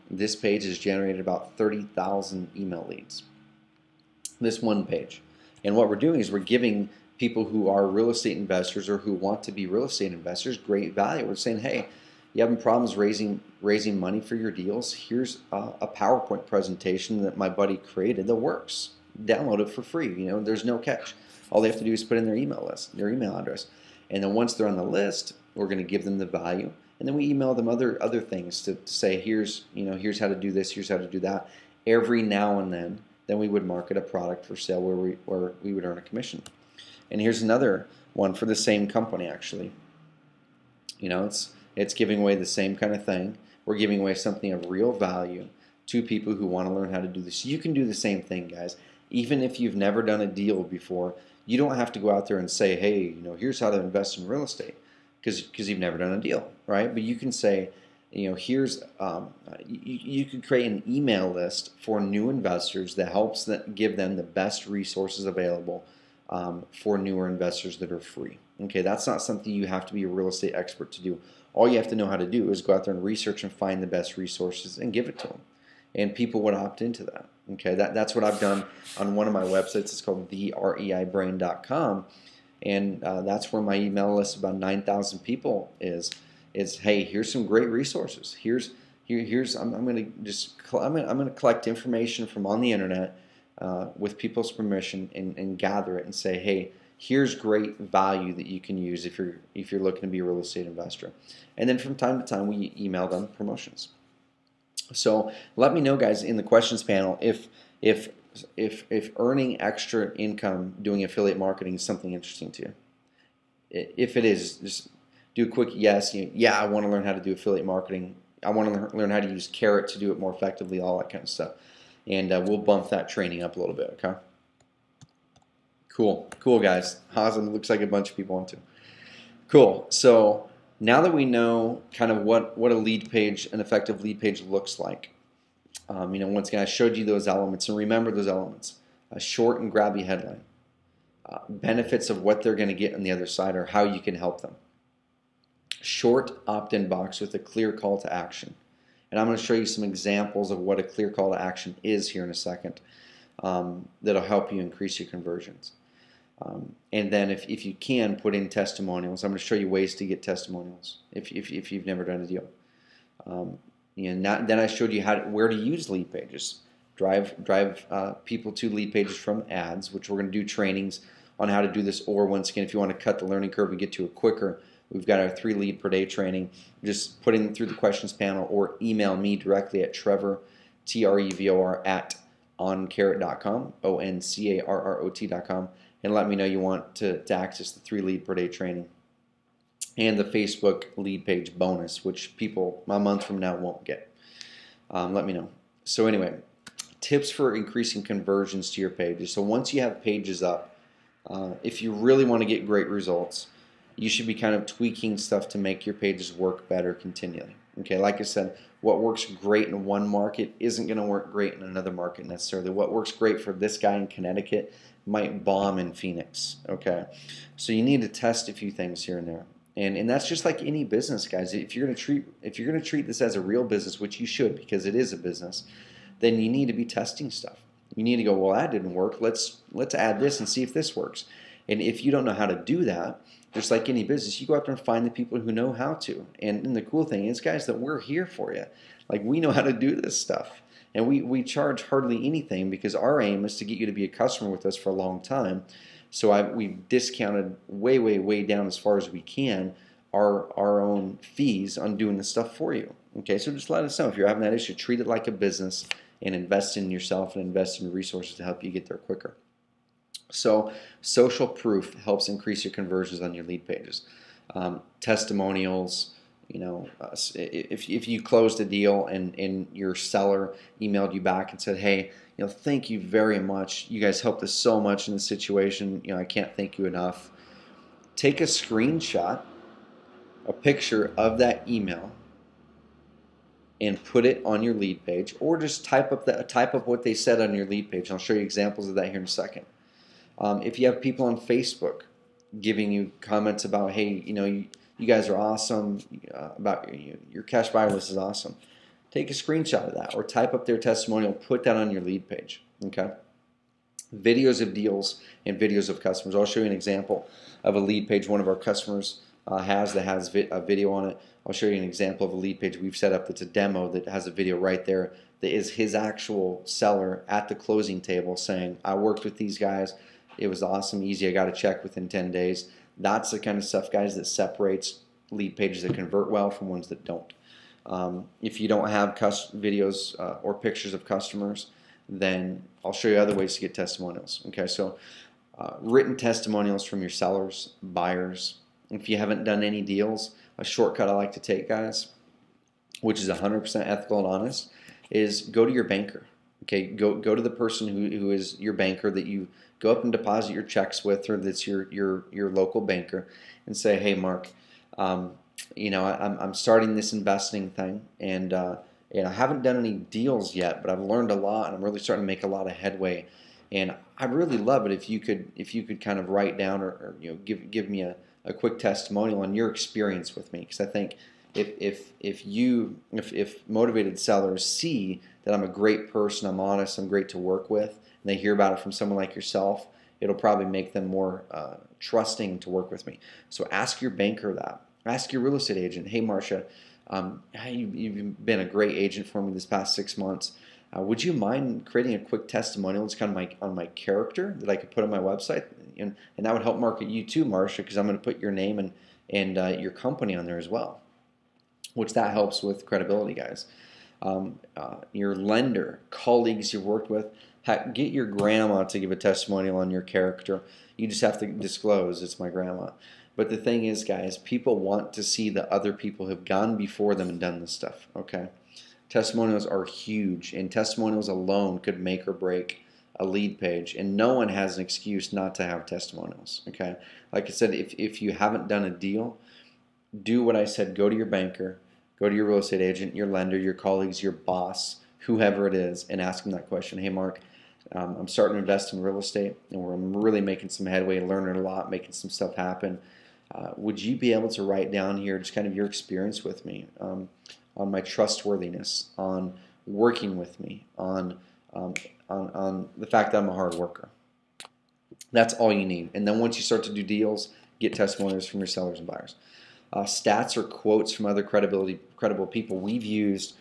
this page has generated about 30,000 email leads. This one page. And what we're doing is we're giving people who are real estate investors or who want to be real estate investors great value. We're saying, hey, you having problems raising money for your deals? Here's a PowerPoint presentation that my buddy created that works. Download it for free. There's no catch. All they have to do is put in their email list, their email address, and then once they're on the list, we're going to give them the value, and then we email them other things to say, here's how to do this, here's how to do that. Every now and then we would market a product for sale where we would earn a commission. And here's another one for the same company, actually. It's giving away the same kind of thing. We're giving away something of real value to people who want to learn how to do this. You can do the same thing, guys. Even if you've never done a deal before, you don't have to go out there and say, hey, here's how to invest in real estate, because you've never done a deal, right? But you can say, here's you could create an email list for new investors that helps give them the best resources available for newer investors that are free. Okay, that's not something you have to be a real estate expert to do. All you have to know how to do is go out there and research and find the best resources and give it to them. And people would opt into that. Okay, that's what I've done on one of my websites. It's called thereibrain.com, and that's where my email list of about 9,000 people is. Hey, here's some great resources. I'm going to collect information from on the internet with people's permission and gather it and say, hey, here's great value that you can use if you're looking to be a real estate investor. And then from time to time we email them promotions. So let me know, guys, in the questions panel if earning extra income doing affiliate marketing is something interesting to you. If it is, just do a quick yes. Yeah, I want to learn how to do affiliate marketing. I want to learn how to use Carrot to do it more effectively, all that kind of stuff. And we'll bump that training up a little bit, okay? Cool, guys. Awesome. Looks like a bunch of people want to. Cool. So now that we know kind of what a lead page, an effective lead page looks like, once again, I showed you those elements, and remember those elements. A short and grabby headline. Benefits of what they're going to get on the other side or how you can help them. Short opt-in box with a clear call to action. And I'm going to show you some examples of what a clear call to action is here in a second that'll help you increase your conversions. And then if you can, put in testimonials. I'm going to show you ways to get testimonials if you've never done a deal. Then I showed you where to use lead pages. Drive people to lead pages from ads, which we're going to do trainings on how to do this. Or once again, if you want to cut the learning curve and get to it quicker, we've got our 3 lead per day training. Just put in through the questions panel or email me directly at Trevor, Trevor, at oncarrot.com, oncarrot.com, and let me know you want to access the 3 lead per day training and the Facebook lead page bonus, which people a month from now won't get. Let me know. So anyway, tips for increasing conversions to your pages. So once you have pages up, if you really want to get great results, you should be kind of tweaking stuff to make your pages work better continually. Okay, like I said, what works great in one market isn't going to work great in another market necessarily. What works great for this guy in Connecticut might bomb in Phoenix. Okay, so you need to test a few things here and there, and that's just like any business, guys. If you're going to treat this as a real business, which you should because it is a business, then you need to be testing stuff. You need to go, well, that didn't work. Let's add this and see if this works. And if you don't know how to do that, just like any business, you go out there and find the people who know how to. And the cool thing is, guys, that we're here for you. Like, we know how to do this stuff. And we charge hardly anything because our aim is to get you to be a customer with us for a long time. So we've discounted way down as far as we can our own fees on doing this stuff for you. Okay, so just let us know if you're having that issue. Treat it like a business and invest in yourself and invest in resources to help you get there quicker. So social proof helps increase your conversions on your lead pages. Testimonials, if you closed a deal and your seller emailed you back and said, hey, thank you very much. You guys helped us so much in this situation. I can't thank you enough. Take a screenshot, a picture of that email, and put it on your lead page, or just type up what they said on your lead page. I'll show you examples of that here in a second. If you have people on Facebook giving you comments about, hey, you guys are awesome, about your cash buyer list is awesome, take a screenshot of that or type up their testimonial, put that on your lead page. Okay. Videos of deals and videos of customers. I'll show you an example of a lead page one of our customers has a video on it. I'll show you an example of a lead page we've set up that's a demo that has a video right there that is his actual seller at the closing table saying, I worked with these guys, it was awesome, easy, I got a check within 10 days. That's the kind of stuff, guys, that separates lead pages that convert well from ones that don't. If you don't have videos or pictures of customers, then I'll show you other ways to get testimonials. Okay, so written testimonials from your sellers, buyers. If you haven't done any deals, a shortcut I like to take, guys, which is 100% ethical and honest, is go to your banker. Okay, go to the person who is your banker that you go up and deposit your checks with, or that's your local banker, and say, hey, Mark, I'm starting this investing thing, and I haven't done any deals yet, but I've learned a lot, and I'm really starting to make a lot of headway. And I'd really love it if you could kind of write down or give me a quick testimonial on your experience with me, because I think if motivated sellers see that I'm a great person, I'm honest, I'm great to work with, and they hear about it from someone like yourself, it'll probably make them more trusting to work with me. So ask your banker that. Ask your real estate agent, hey, Marcia, you've been a great agent for me this past 6 months. Would you mind creating a quick testimonial? It's kind of on my character that I could put on my website, and that would help market you too, Marcia, because I'm going to put your name and your company on there as well, which that helps with credibility, guys. Your lender, colleagues you've worked with, get your grandma to give a testimonial on your character. You just have to disclose it's my grandma. But the thing is, guys, people want to see that other people have gone before them and done this stuff, okay? Testimonials are huge, and testimonials alone could make or break a lead page, and no one has an excuse not to have testimonials, okay? Like I said, if you haven't done a deal, do what I said. Go to your banker, go to your real estate agent, your lender, your colleagues, your boss, whoever it is, and ask them that question. Hey, Mark, I'm starting to invest in real estate, and I'm really making some headway, learning a lot, making some stuff happen. Would you be able to write down here just kind of your experience with me, on my trustworthiness, on working with me, on the fact that I'm a hard worker? That's all you need. And then once you start to do deals, get testimonials from your sellers and buyers. Stats or quotes from other credible people. We've used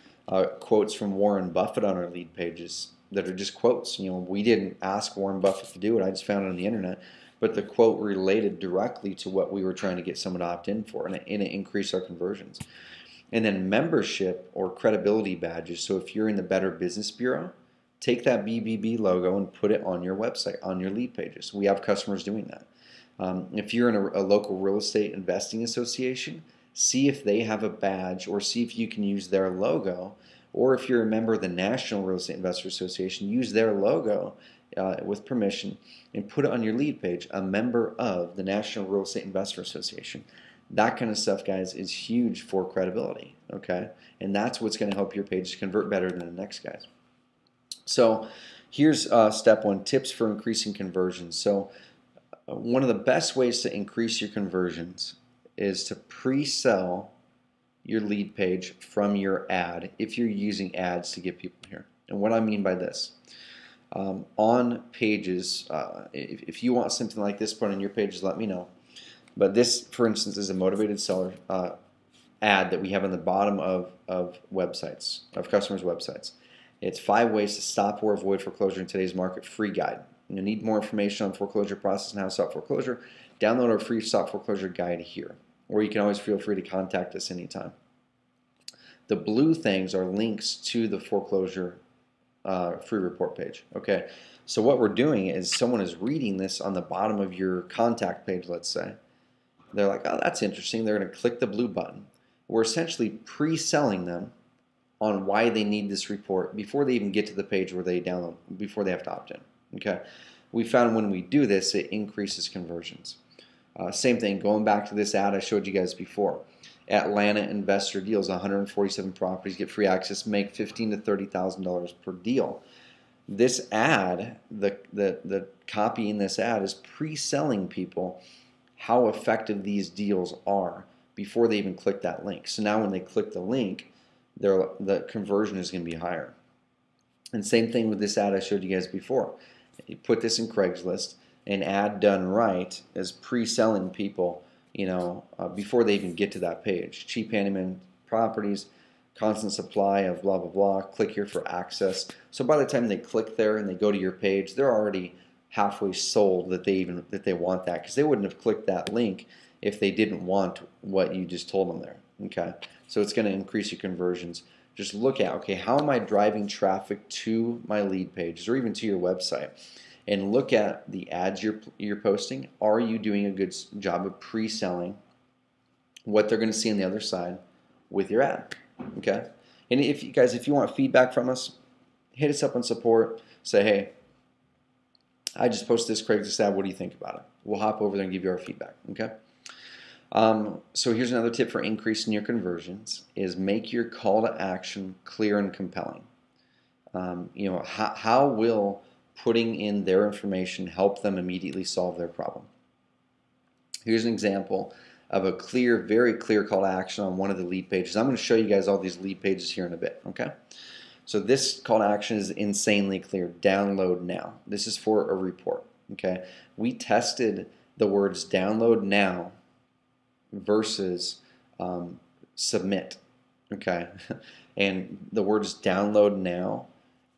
quotes from Warren Buffett on our lead pages that are just quotes. We didn't ask Warren Buffett to do it. I just found it on the internet. But the quote related directly to what we were trying to get someone to opt in for, and it increased our conversions. And then membership or credibility badges. So if you're in the Better Business Bureau, take that BBB logo and put it on your website, on your lead pages. We have customers doing that. If you're in a local real estate investing association, see if they have a badge, or see if you can use their logo. Or if you're a member of the National Real Estate Investor Association, use their logo with permission and put it on your lead page, a member of the National Real Estate Investor Association. That kind of stuff, guys, is huge for credibility, okay? And that's what's going to help your page convert better than the next guys. So here's step one, tips for increasing conversions. So one of the best ways to increase your conversions is to pre-sell your lead page from your ad if you're using ads to get people here. And what I mean by this, on pages, if you want something like this put on your pages, let me know. But this, for instance, is a motivated seller ad that we have on the bottom of websites, of customers' websites. It's 5 ways to stop or avoid foreclosure in today's market, free guide. You need more information on foreclosure process and how to stop foreclosure, download our free stop foreclosure guide here. Or you can always feel free to contact us anytime. The blue things are links to the foreclosure free report page. Okay, so what we're doing is someone is reading this on the bottom of your contact page, let's say. They're like, oh, that's interesting. They're going to click the blue button. We're essentially pre-selling them on why they need this report before they even get to the page where they download, before they have to opt in. Okay, we found when we do this, it increases conversions. Same thing, going back to this ad I showed you guys before. Atlanta investor deals, 147 properties, get free access, make $15,000 to $30,000 per deal. This ad, the copy in this ad is pre-selling people how effective these deals are before they even click that link. So now when they click the link, the conversion is going to be higher. And same thing with this ad I showed you guys before. You put this in Craigslist. An ad done right is pre-selling people, before they even get to that page. Cheap handyman properties, constant supply of blah blah blah. Click here for access. So by the time they click there and they go to your page, they're already halfway sold that they want that, because they wouldn't have clicked that link if they didn't want what you just told them there. Okay, so it's going to increase your conversions. Just look at, okay, how am I driving traffic to my lead pages or even to your website? And look at the ads you're posting. Are you doing a good job of pre-selling what they're going to see on the other side with your ad? Okay. And if you want feedback from us, hit us up on support. Say, hey, I just posted this Craigslist ad. What do you think about it? We'll hop over there and give you our feedback. Okay. So here's another tip for increasing your conversions: is make your call to action clear and compelling. How will putting in their information help them immediately solve their problem? Here's an example of a clear, very clear call to action on one of the lead pages. I'm going to show you guys all these lead pages here in a bit. Okay. So this call to action is insanely clear. Download now. This is for a report. Okay. We tested the words download now versus submit. Okay. And the words download now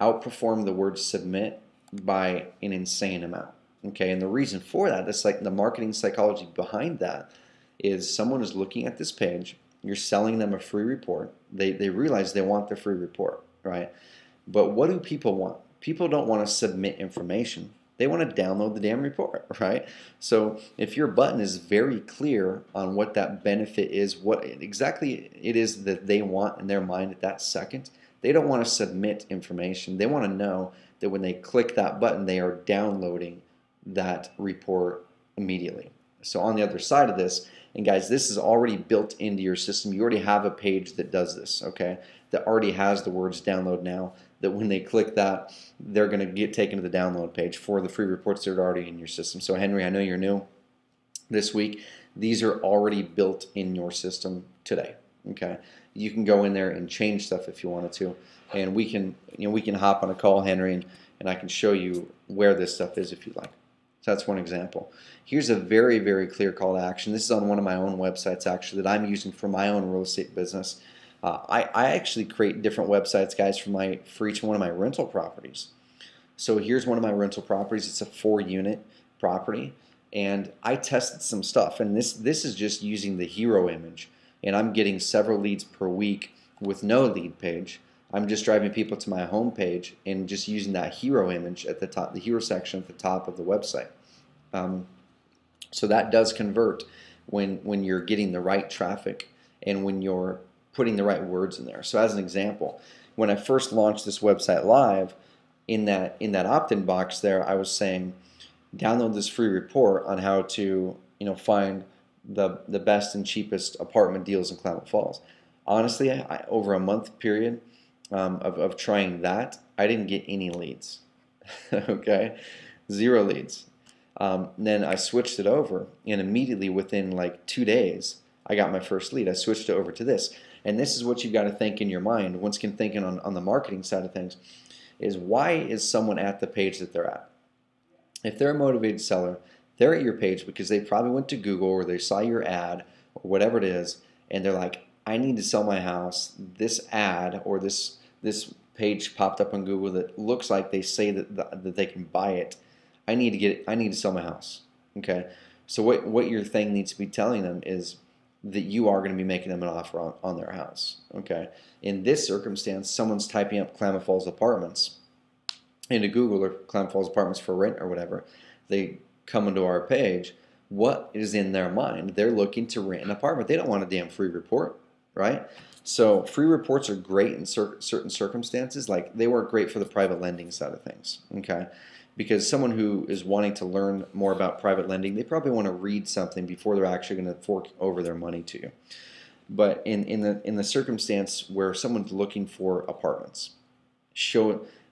outperform the word submit by an insane amount. Okay. And the reason for that, that's like the marketing psychology behind that, is someone is looking at this page, you're selling them a free report. They realize they want their free report, right? But what do people want? People don't want to submit information. They want to download the damn report, right? So if your button is very clear on what that benefit is, what exactly it is that they want in their mind at that second, they don't want to submit information. They want to know that when they click that button, they are downloading that report immediately. So on the other side of this, and guys, this is already built into your system. You already have a page that does this, okay? That already has the words download now, that when they click that, they're going to get taken to the download page for the free reports that are already in your system. So Henry, I know you're new this week. These are already built in your system today, okay? You can go in there and change stuff if you wanted to, and we can hop on a call, Henry, and I can show you where this stuff is if you'd like. So that's one example. Here's a very, very clear call to action. This is on one of my own websites, actually, that I'm using for my own real estate business. I actually create different websites, guys, for each one of my rental properties. So here's one of my rental properties. It's a 4-unit property, and I tested some stuff. And this is just using the hero image, and I'm getting several leads per week with no lead page. I'm just driving people to my home page and just using that hero image at the top, the hero section at the top of the website. So that does convert when you're getting the right traffic and when you're putting the right words in there. So as an example, when I first launched this website live, in that opt-in box there, I was saying, download this free report on how to find the best and cheapest apartment deals in Klamath Falls. Honestly, over a month period of trying that, I didn't get any leads. Okay, 0 leads. Then I switched it over, and immediately within like 2 days, I got my first lead. I switched it over to this. And this is what you've got to think in your mind, once again thinking on the marketing side of things, is why is someone at the page that they're at? If they're a motivated seller, they're at your page because they probably went to Google or they saw your ad or whatever it is, and they're like, I need to sell my house. This ad or this page popped up on Google that looks like they say that they can buy it. I need to sell my house. Okay, so what your thing needs to be telling them is that you are going to be making them an offer on their house. Okay, in this circumstance, someone's typing up Klamath Falls apartments into Google, or Klamath Falls apartments for rent or whatever. They come into our page. What is in their mind? They're looking to rent an apartment. They don't want a damn free report, right? So free reports are great in certain circumstances. Like, they work great for the private lending side of things, okay? Because someone who is wanting to learn more about private lending, they probably want to read something before they're actually going to fork over their money to you. But in the circumstance where someone's looking for apartments,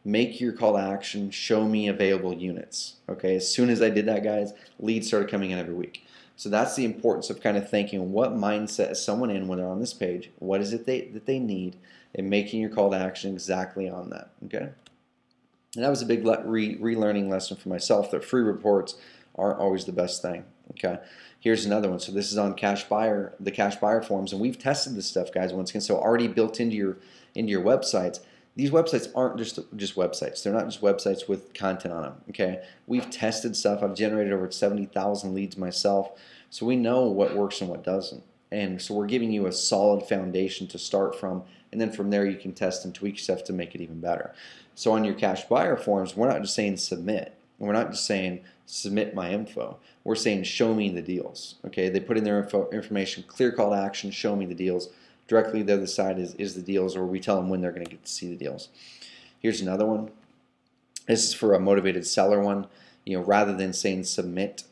make your call to action, show me available units. Okay, as soon as I did that, guys, leads started coming in every week. So that's the importance of kind of thinking, what mindset is someone in when they're on this page? What is it that they need? And making your call to action exactly on that. Okay. And that was a big relearning lesson for myself, that free reports aren't always the best thing. Okay. Here's another one. So this is on the cash buyer forms, and we've tested this stuff, guys, once again. So already built into your websites. These websites aren't just websites. They're not just websites with content on them. Okay. We've tested stuff. I've generated over 70,000 leads myself, so we know what works and what doesn't. And so we're giving you a solid foundation to start from, and then from there you can test and tweak stuff to make it even better. So on your cash buyer forms, we're not just saying submit. We're not just saying submit my info. We're saying show me the deals. Okay, they put in their information, clear call to action, show me the deals. Directly the other side is the deals, or we tell them when they're going to get to see the deals. Here's another one. This is for a motivated seller one. Rather than saying submit,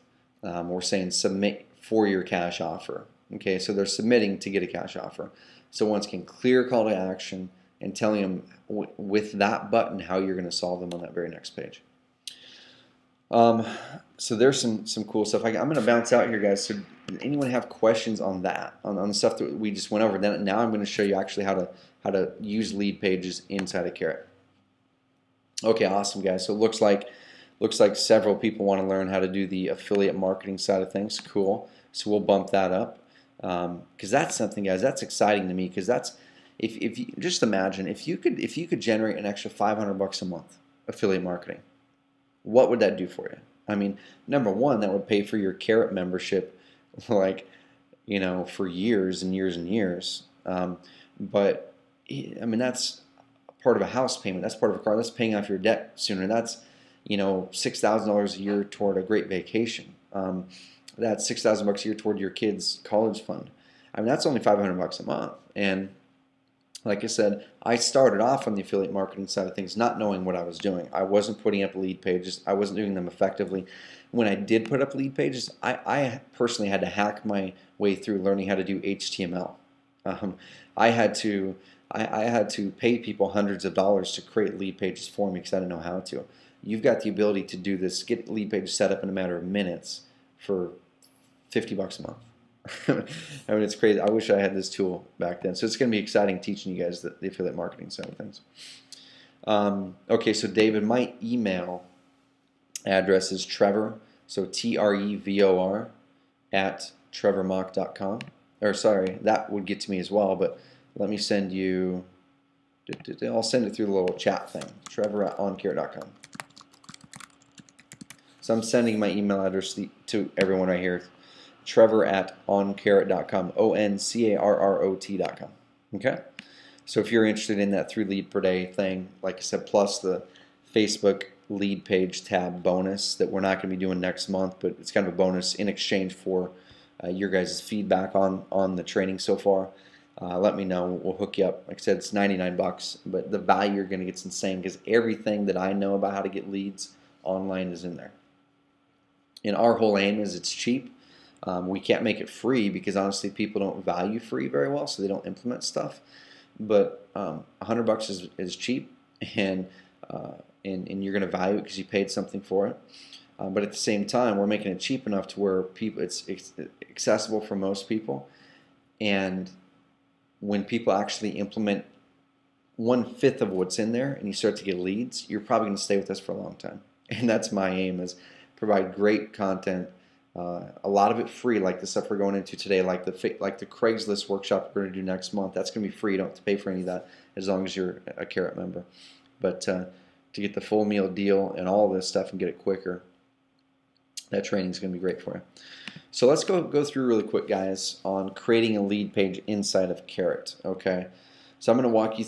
we're saying submit for your cash offer. Okay, so they're submitting to get a cash offer. So once again, clear call to action and telling them with that button how you're going to solve them on that very next page. So there's some cool stuff. I'm going to bounce out here, guys. So anyone have questions on that, on the stuff that we just went over? Then now I'm going to show you actually how to use LeadPages inside of Carrot. Okay, awesome, guys. So it looks like several people want to learn how to do the affiliate marketing side of things. Cool. So we'll bump that up, because that's something, guys, that's exciting to me, because that's if you just imagine if you could generate an extra $500 a month affiliate marketing. What would that do for you? I mean, number one, that would pay for your Carrot membership, for years and years and years. But I mean, that's part of a house payment. That's part of a car. That's paying off your debt sooner. That's $6,000 a year toward a great vacation. That's $6,000 a year toward your kids' college fund. I mean, that's only $500 a month. And like I said, I started off on the affiliate marketing side of things not knowing what I was doing. I wasn't putting up lead pages. I wasn't doing them effectively. When I did put up lead pages, I personally had to hack my way through learning how to do HTML. I had to pay people hundreds of dollars to create lead pages for me because I didn't know how to. You've got the ability to do this, get lead pages set up in a matter of minutes for $50 a month. I mean, it's crazy. I wish I had this tool back then. So it's going to be exciting teaching you guys the affiliate marketing side of things. Okay, so David, my email address is Trevor, so Trevor at trevormock.com. Or sorry, that would get to me as well, but let me send you, I'll send it through the little chat thing, Trevor at oncarrot.com. So I'm sending my email address to everyone right here. Trevor at oncarrot.com, ONCARROT.com. Okay? So if you're interested in that 3 lead per day thing, like I said, plus the Facebook lead page tab bonus that we're not going to be doing next month, but it's kind of a bonus in exchange for your guys' feedback on the training so far, let me know. We'll hook you up. Like I said, it's $99, but the value you're going to get is insane because everything that I know about how to get leads online is in there. And our whole aim is it's cheap. We can't make it free because honestly people don't value free very well, so they don't implement stuff. But $100 is cheap, and you're going to value it because you paid something for it. But at the same time, we're making it cheap enough to where it's accessible for most people. And when people actually implement 1/5 of what's in there, and you start to get leads, you're probably going to stay with us for a long time. And that's my aim: is provide great content. A lot of it free, like the stuff we're going into today, like the Craigslist workshop we're going to do next month. That's going to be free. You don't have to pay for any of that as long as you're a Carrot member. But to get the full meal deal and all this stuff and get it quicker, that training is going to be great for you. So let's go through really quick, guys, on creating a lead page inside of Carrot. Okay, so I'm going to walk you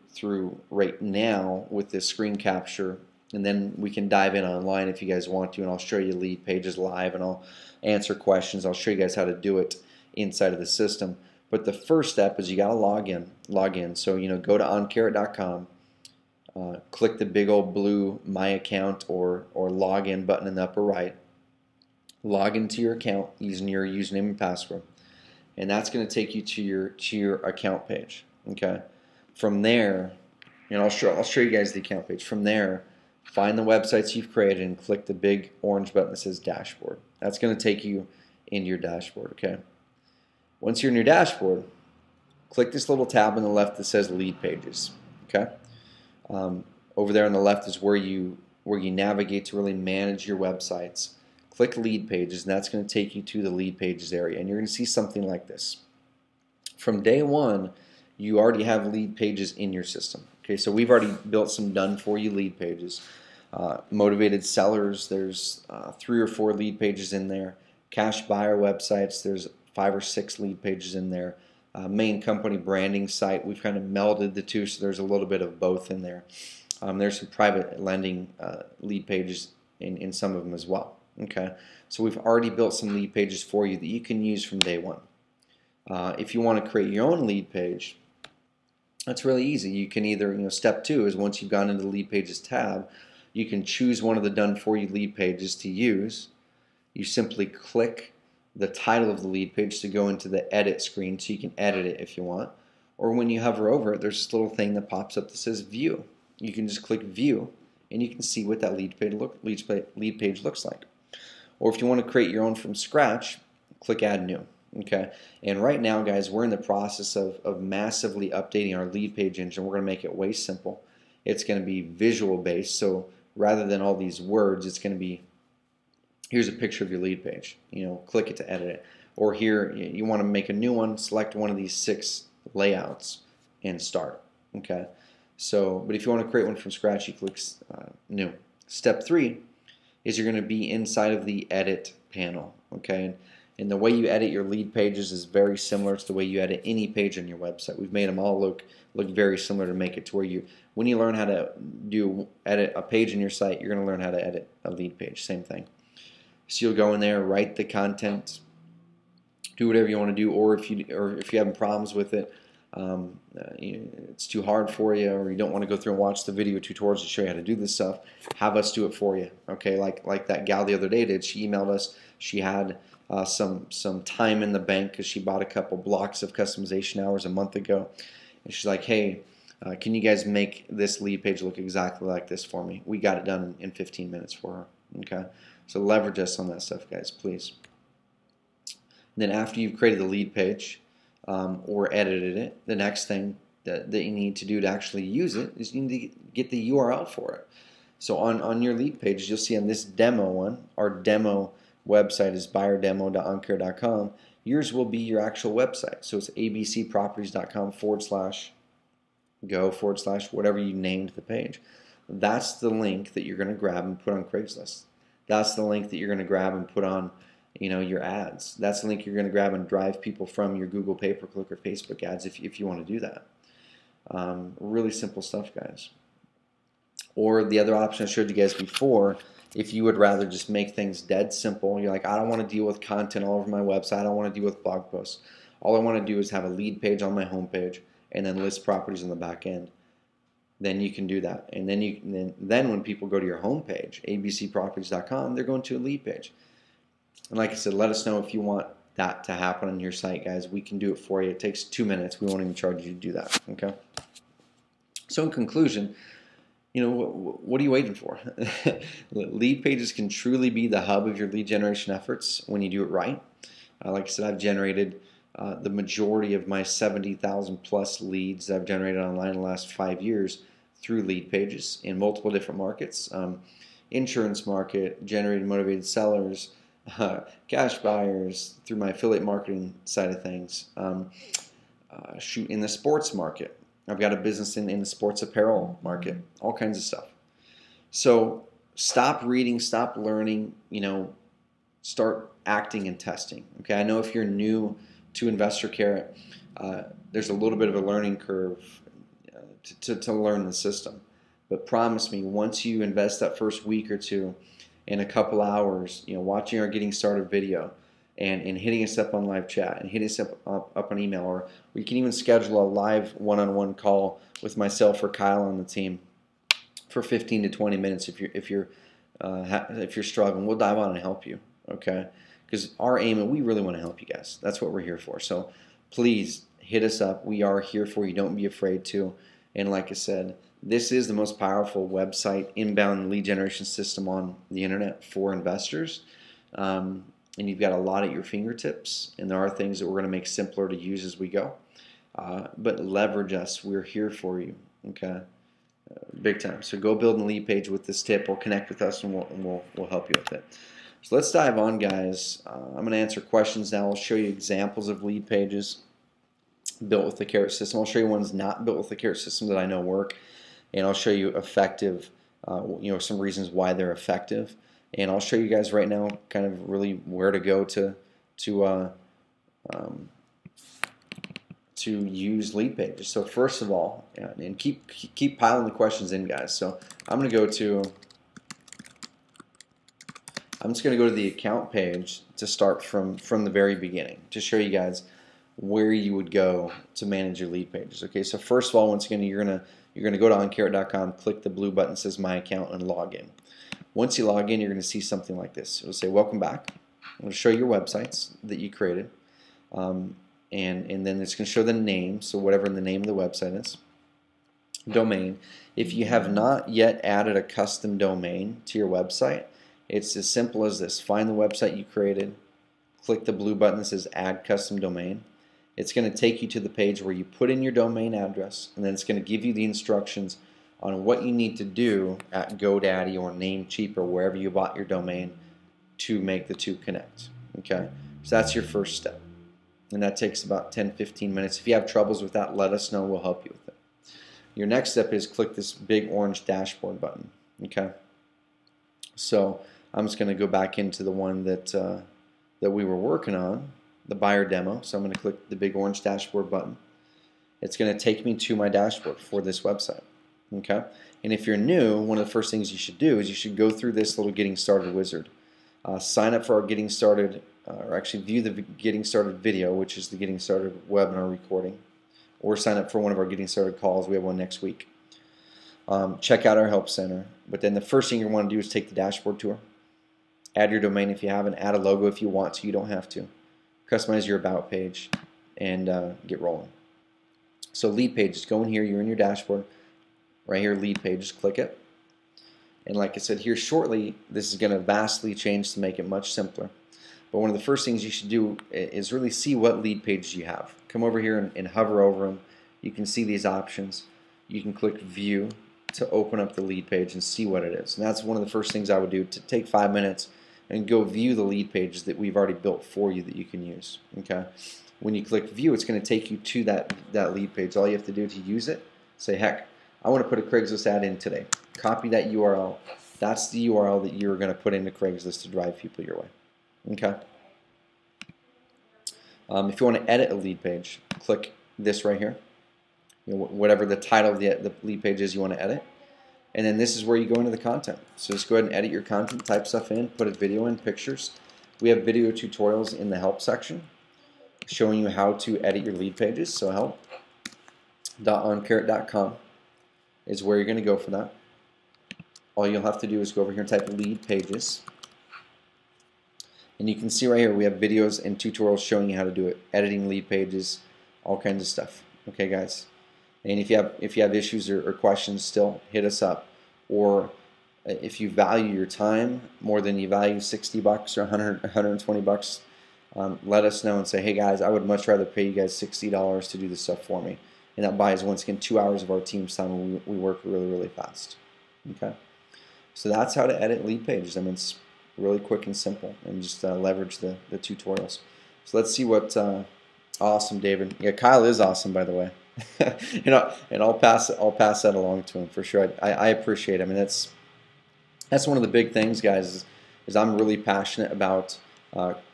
through right now with this screen capture. And then we can dive in online if you guys want to, and I'll show you lead pages live, and I'll answer questions. I'll show you guys how to do it inside of the system. But the first step is you got to log in. So go to oncarrot.com, click the big old blue My Account or Login button in the upper right. Log into your account using your username and password. and that's going to take you to your account page. Okay, from there, and I'll show you guys the account page. From there, find the websites you've created and click the big orange button that says Dashboard. That's going to take you into your dashboard. Okay, once you're in your dashboard, click this little tab on the left that says LeadPages. Okay, over there on the left is where you navigate to really manage your websites. Click LeadPages, and that's going to take you to the LeadPages area, and you're going to see something like this. From day one, you already have LeadPages in your system. Okay, so we've already built some done-for-you LeadPages. Motivated sellers, there's 3 or 4 LeadPages in there. Cash buyer websites, there's 5 or 6 LeadPages in there. Main company branding site, we've kind of melded the two, so there's a little bit of both in there. There's some private lending LeadPages in some of them as well. Okay, so we've already built some LeadPages for you that you can use from day one. If you want to create your own LeadPage, that's really easy. You can either, step 2 is once you've gone into the LeadPages tab, you can choose one of the done-for-you LeadPages to use. You simply click the title of the LeadPage to go into the edit screen so you can edit it if you want. Or when you hover over it, there's this little thing that pops up that says View. You can just click View, and you can see what that LeadPage looks like. Or if you want to create your own from scratch, click Add New. Okay, and right now, guys, we're in the process of massively updating our LeadPage engine. We're going to make it way simple. It's going to be visual based, so rather than all these words, it's going to be, here's a picture of your LeadPage. Click it to edit it. Or here, you want to make a new one, select one of these 6 layouts and start. Okay, so, but if you want to create one from scratch, you click New. Step 3 is you're going to be inside of the Edit panel. Okay, and the way you edit your LeadPages is very similar to the way you edit any page on your website. We've made them all look very similar to make it to where when you learn how to edit a page in your site, you're going to learn how to edit a LeadPage. Same thing. So you'll go in there, write the content, do whatever you want to do, or if you're having problems with it, it's too hard for you, or you don't want to go through and watch the video tutorials to show you how to do this stuff, have us do it for you. Okay, like that gal the other day did. She emailed us. She had some time in the bank because she bought a couple blocks of customization hours a month ago, and she's like, hey, can you guys make this LeadPage look exactly like this for me? We got it done in 15 minutes for her. Okay, so leverage us on that stuff, guys, please. And then after you've created the LeadPage or edited it, the next thing that you need to do to actually use it is you need to get the URL for it. So on your LeadPages, you'll see on this demo one, our demo website is buyerdemo.uncarrot.com. Yours will be your actual website. So it's abcproperties.com/go/whatever you named the page. That's the link that you're going to grab and put on Craigslist. That's the link that you're going to grab and put on your ads. That's the link you're going to grab and drive people from your Google pay-per-click or Facebook ads if you want to do that. Really simple stuff, guys. Or the other option I showed you guys before, if you would rather just make things dead simple, you're like, I don't want to deal with content all over my website, I don't want to deal with blog posts. All I want to do is have a lead page on my home page and then list properties on the back end. Then you can do that. And then when people go to your home page, abcproperties.com, they're going to a lead page. And like I said, let us know if you want that to happen on your site, guys. We can do it for you. It takes 2 minutes. We won't even charge you to do that. Okay. So in conclusion, what are you waiting for? LeadPages can truly be the hub of your lead generation efforts when you do it right. Like I said, I've generated the majority of my 70,000 plus leads that I've generated online in the last 5 years through LeadPages in multiple different markets. Insurance market, generated motivated sellers, cash buyers, through my affiliate marketing side of things. In the sports market. I've got a business in the sports apparel market, all kinds of stuff. So stop reading, stop learning, start acting and testing. Okay, I know if you're new to InvestorCarrot, there's a little bit of a learning curve to learn the system. But promise me, once you invest that first week or two in a couple hours, watching our Getting Started video, and hitting us up on live chat and hitting us up on email, or we can even schedule a live one-on-one call with myself or Kyle on the team for 15 to 20 minutes if you're struggling. We'll dive on and help you, okay? because our aim, and we really want to help you guys. That's what we're here for. So please hit us up. We are here for you. Don't be afraid to. And like I said, this is the most powerful website inbound lead generation system on the internet for investors. And you've got a lot at your fingertips, and there are things that we're going to make simpler to use as we go. But leverage us. We're here for you. Okay, big time. So go build a lead page with this tip, or connect with us, and we'll help you with it. So let's dive on, guys. I'm going to answer questions now. I'll show you examples of lead pages built with the Carrot system. I'll show you ones not built with the Carrot system that I know work, and I'll show you effective, some reasons why they're effective, and I'll show you guys right now kind of really where to go to use lead pages. So first of all, and keep piling the questions in, guys. So I'm just going to go to the account page to start from the very beginning to show you guys where you would go to manage your lead pages. Okay, so first of all, once again, you're gonna go to Uncarrot.com, click the blue button that says My Account, and log in. Once you log in, you're gonna see something like this. It'll say Welcome back. I'm gonna show your websites that you created, and then it's gonna show the name, so whatever the name of the website is. Domain. If you have not yet added a custom domain to your website, it's as simple as this. Find the website you created, click the blue button that says Add Custom Domain. It's going to take you to the page where you put in your domain address, and then it's going to give you the instructions on what you need to do at GoDaddy or Namecheap or wherever you bought your domain to make the two connect. Okay, so that's your first step, and that takes about 10-15 minutes. If you have troubles with that, let us know. We'll help you with it. Your next step is click this big orange dashboard button. Okay, so I'm just going to go back into the one that we were working on, the buyer demo. So I'm going to click the big orange dashboard button. It's going to take me to my dashboard for this website. Okay, and if you're new, one of the first things you should do is you should go through this little Getting Started wizard. Sign up for our Getting Started, or actually view the Getting Started video, which is the Getting Started webinar recording, or sign up for one of our Getting Started calls. We have one next week. Check out our help center. But then the first thing you want to do is take the dashboard tour. Add your domain if you haven't. Add a logo if you want to. You don't have to. Customize your about page and get rolling. So lead pages, go in here. You're in your dashboard. Right here, lead pages. Click it. And like I said, here shortly, this is going to vastly change to make it much simpler. But one of the first things you should do is really see what lead pages you have. Come over here and hover over them. You can see these options. You can click View to open up the lead page and see what it is. And that's one of the first things I would do, to take 5 minutes and go view the lead pages that we've already built for you that you can use. Okay. When you click View, it's going to take you to that lead page. All you have to do to use it, say, heck, I want to put a Craigslist ad in today. Copy that URL. That's the URL that you're going to put into Craigslist to drive people your way. Okay. If you want to edit a lead page, click this right here. Whatever the title of the lead page is you want to edit. And then this is where you go into the content. So just go ahead and edit your content, type stuff in, put a video in, pictures. We have video tutorials in the help section showing you how to edit your lead pages. So help.oncarrot.com is where you're going to go for that. All you'll have to do is go over here and type lead pages. And you can see right here we have videos and tutorials showing you how to do it. Editing lead pages, all kinds of stuff. Okay, guys. And if you have issues or questions, still hit us up. Or if you value your time more than you value $60 or $120, let us know and say, hey guys, I would much rather pay you guys $60 to do this stuff for me. And that buys, once again, 2 hours of our team's time, and we work really, really fast. Okay. So that's how to edit lead pages. I mean, it's really quick and simple, and just leverage the tutorials. So let's see what. Awesome, David. Yeah, Kyle is awesome, by the way. And I'll pass that along to him for sure. I appreciate it. I mean, that's one of the big things, guys, is I'm really passionate about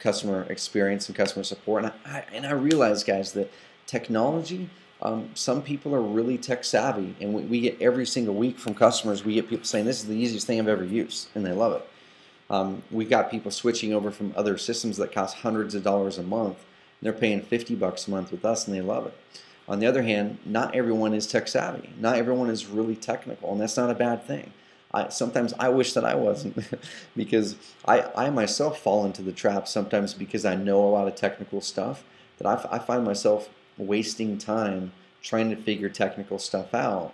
customer experience and customer support, and I realize, guys, that technology. Some people are really tech savvy, and we get every single week from customers. We get people saying this is the easiest thing I've ever used, and they love it. We've got people switching over from other systems that cost hundreds of dollars a month. They're paying $50 a month with us, and they love it. On the other hand, not everyone is tech savvy. Not everyone is really technical, and that's not a bad thing. Sometimes I wish that I wasn't because I myself fall into the trap sometimes because I know a lot of technical stuff that I find myself wasting time trying to figure technical stuff out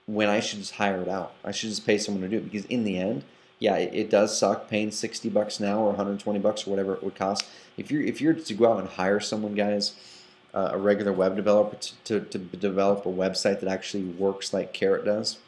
when I should just hire it out. I should just pay someone to do it because in the end, yeah, it does suck paying $60 an hour or 120 bucks or whatever it would cost. If you're to go out and hire someone, guys, a regular web developer to develop a website that actually works like Carrot does,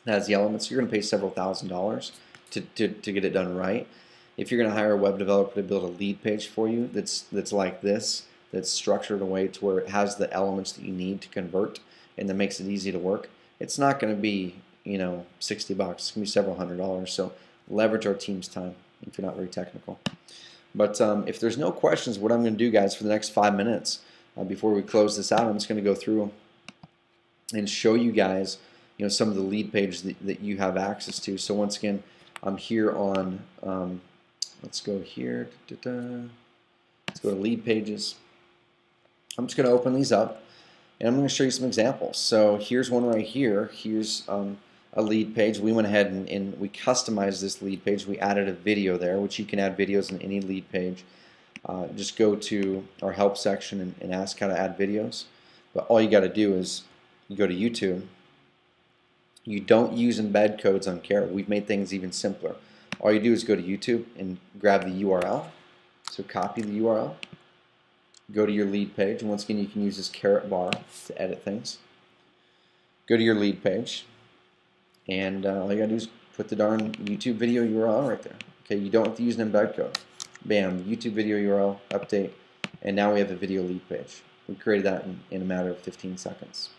that has the elements, you're going to pay several $1,000s to get it done right. If you're going to hire a web developer to build a lead page for you that's like this, that's structured in a way to where it has the elements that you need to convert and that makes it easy to work, it's not going to be, you know, 60 bucks. It's going to be several $100s. So leverage our team's time if you're not very technical. But if there's no questions, what I'm going to do, guys, for the next 5 minutes before we close this out, I'm just going to go through and show you guys, you know, some of the lead pages that you have access to. So once again, I'm here on, let's go here, let's go to lead pages. I'm just going to open these up and I'm going to show you some examples. So here's one right here. Here's a lead page. We went ahead and we customized this lead page. We added a video there, which you can add videos in any lead page. Just go to our help section and ask how to add videos. But all you got to do is you go to YouTube. You don't use embed codes on Carrot. We've made things even simpler. All you do is go to YouTube and grab the URL. So copy the URL. Go to your lead page. And once again, you can use this Carrot bar to edit things. Go to your lead page. And all you gotta do is put the darn YouTube video URL right there. Okay, you don't have to use an embed code. Bam, YouTube video URL, update, and now we have a video lead page. We created that in a matter of 15 seconds.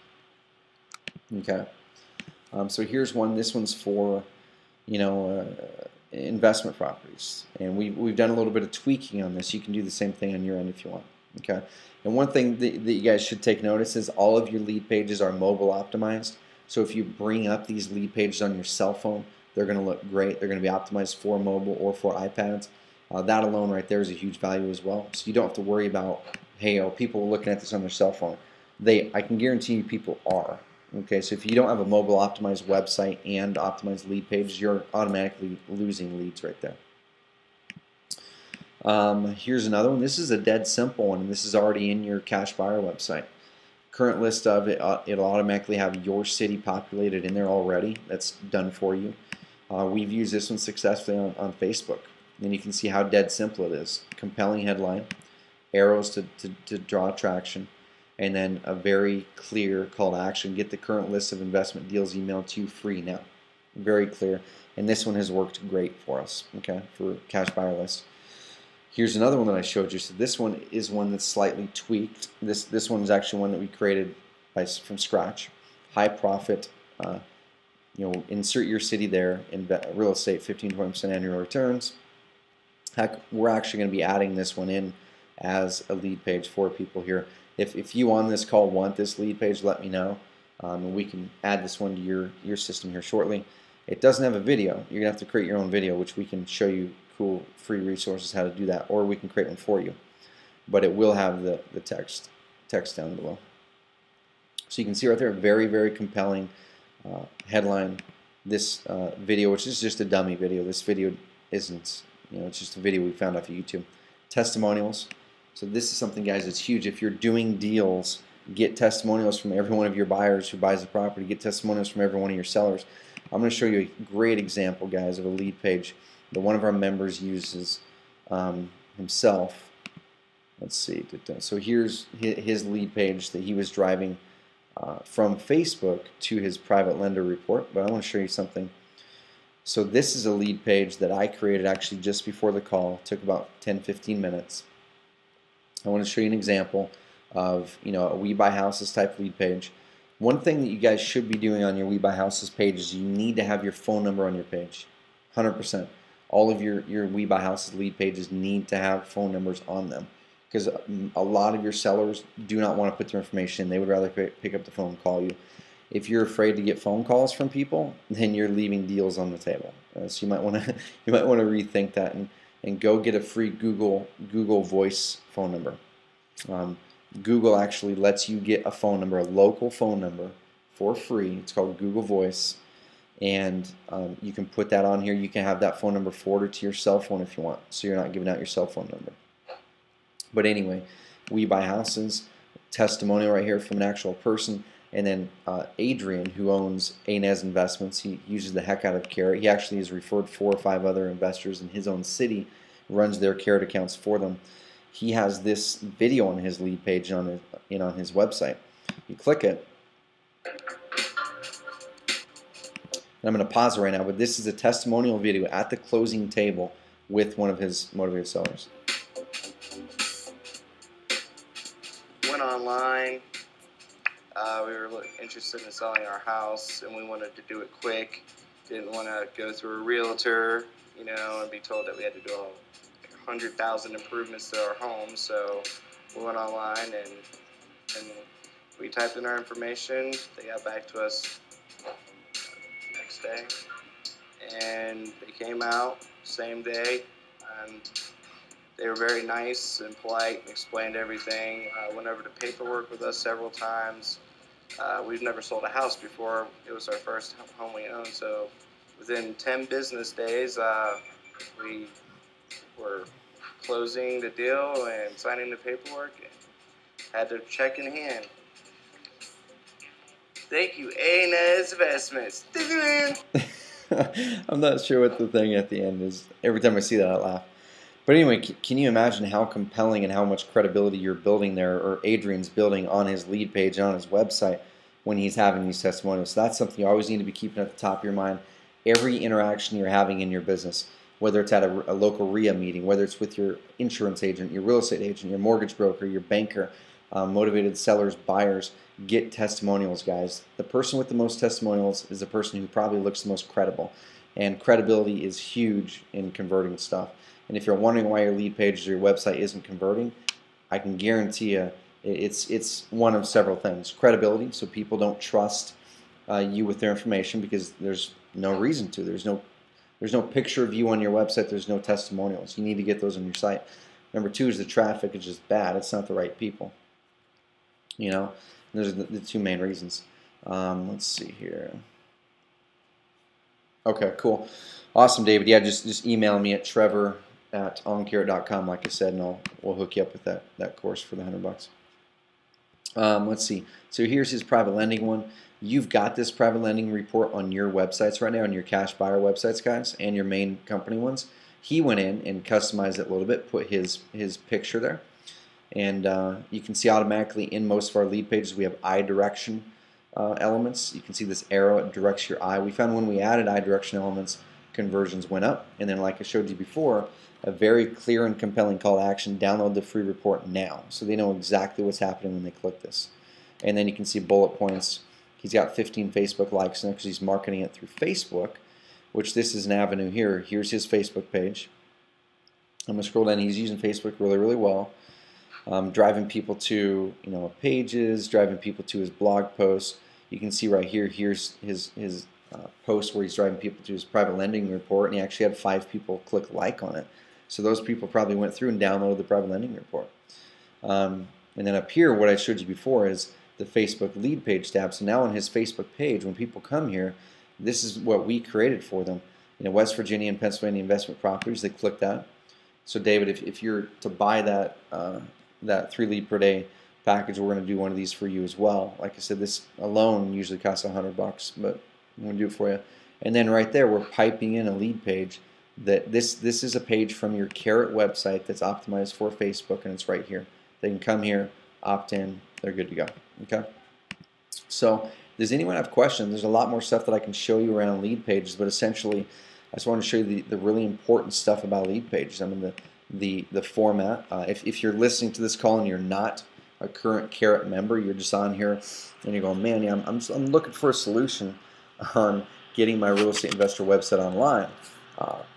Okay, so here's one. This one's for, you know, investment properties, and we've done a little bit of tweaking on this. You can do the same thing on your end if you want. Okay, and one thing that you guys should take notice is all of your lead pages are mobile optimized. So if you bring up these lead pages on your cell phone, they're going to look great. They're going to be optimized for mobile or for iPads. That alone right there is a huge value as well. So you don't have to worry about, hey, are people looking at this on their cell phone? I can guarantee you people are. Okay, so if you don't have a mobile optimized website and optimized lead pages, you're automatically losing leads right there. Here's another one. This is a dead simple one, and this is already in your cash buyer website. Current list of it, it'll automatically have your city populated in there already. That's done for you. We've used this one successfully on Facebook. And you can see how dead simple it is. Compelling headline, arrows to draw traction, and then a very clear call to action. Get the current list of investment deals emailed to you free now. Very clear. And this one has worked great for us, okay, for cash buyer lists. Here's another one that I showed you. So this one is one that's slightly tweaked. This one is actually one that we created from scratch. High profit, you know, insert your city there in real estate, 15-20% annual returns. Heck, we're actually going to be adding this one in as a lead page for people here. If you on this call want this lead page, let me know, and we can add this one to your system here shortly. It doesn't have a video. You're gonna have to create your own video, which we can show you cool free resources how to do that, or we can create one for you. But it will have the text down below. So you can see right there, very, very compelling headline. This video, which is just a dummy video. This video isn't, you know, it's just a video we found off of YouTube. Testimonials. So this is something, guys, that's huge. If you're doing deals, get testimonials from every one of your buyers who buys the property. Get testimonials from every one of your sellers. I'm going to show you a great example, guys, of a lead page that one of our members uses himself. Let's see. So here's his lead page that he was driving from Facebook to his private lender report. But I want to show you something. So this is a lead page that I created actually just before the call. It took about 10-15 minutes. I want to show you an example of, you know, a We Buy Houses type lead page. One thing that you guys should be doing on your We Buy Houses page is you need to have your phone number on your page. 100%. All of your We Buy Houses lead pages need to have phone numbers on them, because a lot of your sellers do not want to put their information in. They would rather pick up the phone and call you. If you're afraid to get phone calls from people, then you're leaving deals on the table. So you might want to rethink that and go get a free Google Voice phone number. Google actually lets you get a phone number, a local phone number, for free. It's called Google Voice, and you can put that on here. You can have that phone number forwarded to your cell phone if you want, so you're not giving out your cell phone number. But anyway, we buy houses, testimonial right here from an actual person. And then Adrian, who owns Anez Investments, he uses the heck out of Carrot. He actually has referred 4 or 5 other investors in his own city, runs their Carrot accounts for them. He has this video on his lead page on his website. You click it. And I'm going to pause it right now, but this is a testimonial video at the closing table with one of his motivated sellers. Went online. We were interested in selling our house, and we wanted to do it quick. Didn't want to go through a realtor, and be told that we had to do 100,000 improvements to our home. So we went online and we typed in our information. They got back to us next day, and they came out same day, and they were very nice and polite and explained everything. Went over the paperwork with us several times. We've never sold a house before. It was our first home we owned, so within 10 business days, we were closing the deal and signing the paperwork and had their check in hand. Thank you, Anez Investments. I'm not sure what the thing at the end is. Every time I see that, I laugh. But anyway, can you imagine how compelling and how much credibility you're building there, or Adrian's building on his lead page and on his website when he's having these testimonials? So that's something you always need to be keeping at the top of your mind. Every interaction you're having in your business, whether it's at a local RIA meeting, whether it's with your insurance agent, your real estate agent, your mortgage broker, your banker, motivated sellers, buyers, get testimonials, guys. The person with the most testimonials is the person who probably looks the most credible. And credibility is huge in converting stuff. And if you're wondering why your lead pages or your website isn't converting, I can guarantee you it's one of several things. Credibility, so people don't trust you with their information because there's no reason to. There's no picture of you on your website. There's no testimonials. You need to get those on your site. Number 2 is the traffic is just bad. It's not the right people. Those are the 2 main reasons. Let's see here. Okay, cool. Awesome, David. Yeah, just email me at trevor@oncarrot.com, like I said, and we'll hook you up with that course for the $100. Let's see. So here's his private lending one. You've got this private lending report on your websites right now, on your cash buyer websites, guys, and your main company ones. He went in and customized it a little bit, put his picture there. And you can see automatically in most of our lead pages we have eye direction elements. You can see this arrow, it directs your eye. We found when we added eye direction elements, conversions went up. And then, like I showed you before, a very clear and compelling call to action: download the free report now. So they know exactly what's happening when they click this. And then you can see bullet points. He's got 15 Facebook likes now because he's marketing it through Facebook, which this is an avenue here. Here's his Facebook page. I'm going to scroll down. He's using Facebook really, really well. Driving people to pages, driving people to his blog posts. You can see right here, here's his post where he's driving people to his private lending report, and he actually had 5 people click like on it. So those people probably went through and downloaded the private lending report. And then up here, what I showed you before is the Facebook lead page tab. So now on his Facebook page, when people come here, this is what we created for them. West Virginia and Pennsylvania investment properties, they click that. So David, if you're to buy that 3 lead per day package, we're going to do one of these for you as well. Like I said, this alone usually costs $100, but I'm going to do it for you. And then right there, we're piping in a lead page. That this is a page from your Carrot website that's optimized for Facebook, and it's right here. They can come here, opt in, they're good to go. Okay. So, does anyone have questions? There's a lot more stuff that I can show you around lead pages, but essentially, I just want to show you the really important stuff about lead pages. I mean, the format. If you're listening to this call and you're not a current Carrot member, you're just on here and you're going, man, yeah, I'm looking for a solution on getting my real estate investor website online.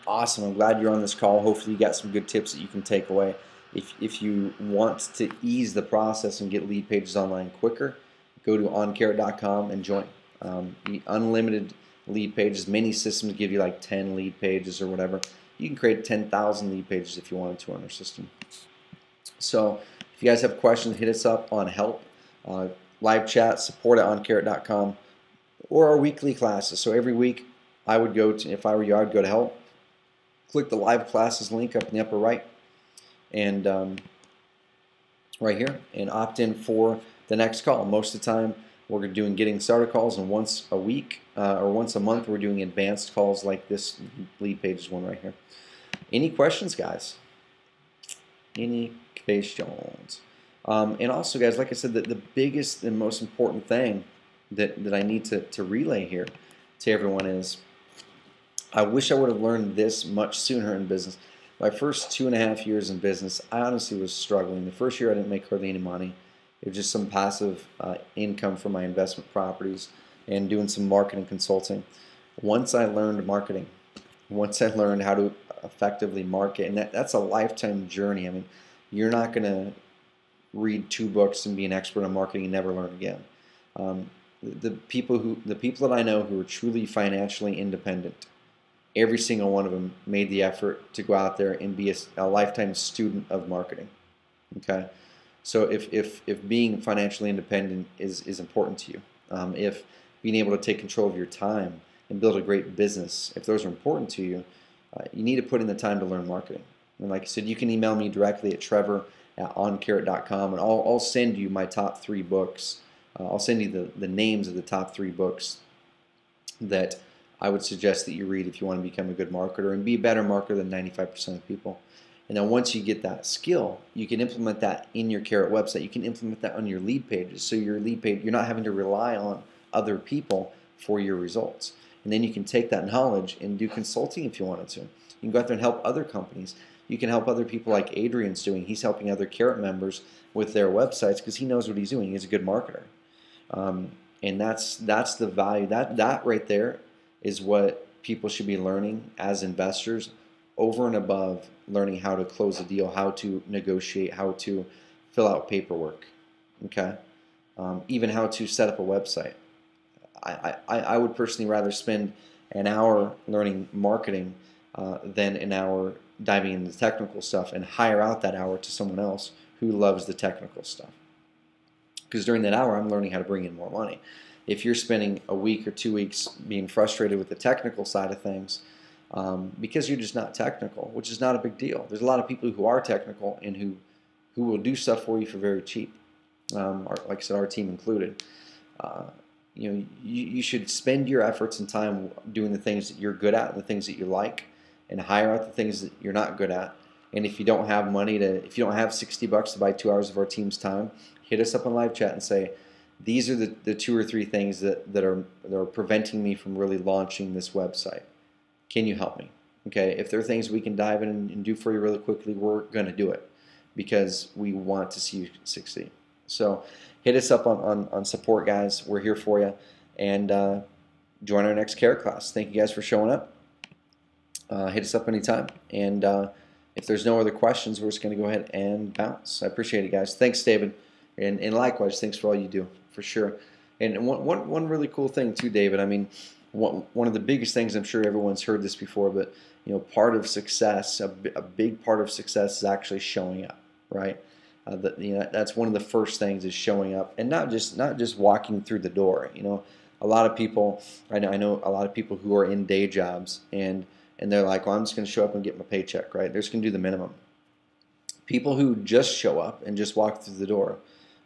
Awesome. I'm glad you're on this call. Hopefully you got some good tips that you can take away. If you want to ease the process and get lead pages online quicker, go to oncarrot.com and join. The unlimited lead pages. Many systems give you like 10 lead pages or whatever. You can create 10,000 lead pages if you wanted to on our system. So if you guys have questions, hit us up on help, live chat, support at oncarrot.com, or our weekly classes. So every week I would go to, if I were you, I'd go to help. Click the live classes link up in the upper right, and right here, and opt in for the next call. Most of the time, we're doing getting started calls, and once a week or once a month, we're doing advanced calls like this LeadPages one right here. Any questions, guys? Any questions? And also, guys, like I said, the biggest and most important thing that I need to relay here to everyone is, I wish I would have learned this much sooner in business. My first 2.5 years in business, I honestly was struggling. The first year I didn't make hardly any money. It was just some passive income from my investment properties and doing some marketing consulting. Once I learned marketing, once I learned how to effectively market, and that's a lifetime journey. I mean, you're not going to read 2 books and be an expert on marketing and never learn again. The people that I know who are truly financially independent, every single one of them made the effort to go out there and be a lifetime student of marketing. Okay, so if being financially independent is important to you, if being able to take control of your time and build a great business, if those are important to you, you need to put in the time to learn marketing. And like I said, you can email me directly at trevor@oncarrot.com, and I'll send you my top 3 books. I'll send you the names of the top 3 books that I would suggest that you read if you want to become a good marketer and be a better marketer than 95% of people. And then once you get that skill, you can implement that in your Carrot website. You can implement that on your lead pages. So your lead page, you're not having to rely on other people for your results. And then you can take that knowledge and do consulting if you wanted to. You can go out there and help other companies. You can help other people like Adrian's doing. He's helping other Carrot members with their websites because he knows what he's doing. He's a good marketer. And that's the value. That right there is what people should be learning as investors, over and above learning how to close a deal, how to negotiate, how to fill out paperwork, okay? Even how to set up a website. I would personally rather spend an hour learning marketing than an hour diving into the technical stuff and hire out that hour to someone else who loves the technical stuff. Because during that hour, I'm learning how to bring in more money. If you're spending a week or 2 weeks being frustrated with the technical side of things because you're just not technical, which is not a big deal. There's a lot of people who are technical and who will do stuff for you for very cheap, like I said, our team included. You should spend your efforts and time doing the things that you're good at and the things that you like, and hire out the things that you're not good at. And if you don't have money if you don't have $60 to buy 2 hours of our team's time, hit us up on live chat and say, these are the 2 or 3 things that are preventing me from really launching this website. Can you help me? Okay, if there are things we can dive in and do for you really quickly, we're going to do it because we want to see you succeed. So hit us up on support, guys. We're here for you. And join our next Carrot class. Thank you guys for showing up. Hit us up anytime. And if there's no other questions, we're just going to go ahead and bounce. I appreciate it, guys. Thanks, David. And likewise, thanks for all you do, for sure. And one really cool thing too, David. I mean, one of the biggest things, I'm sure everyone's heard this before, but part of success, a big part of success is actually showing up, right? That's one of the first things, is showing up, and not just walking through the door. A lot of people, I know a lot of people who are in day jobs, and they're like, well, I'm just going to show up and get my paycheck, right? They're just going to do the minimum. People who just show up and just walk through the door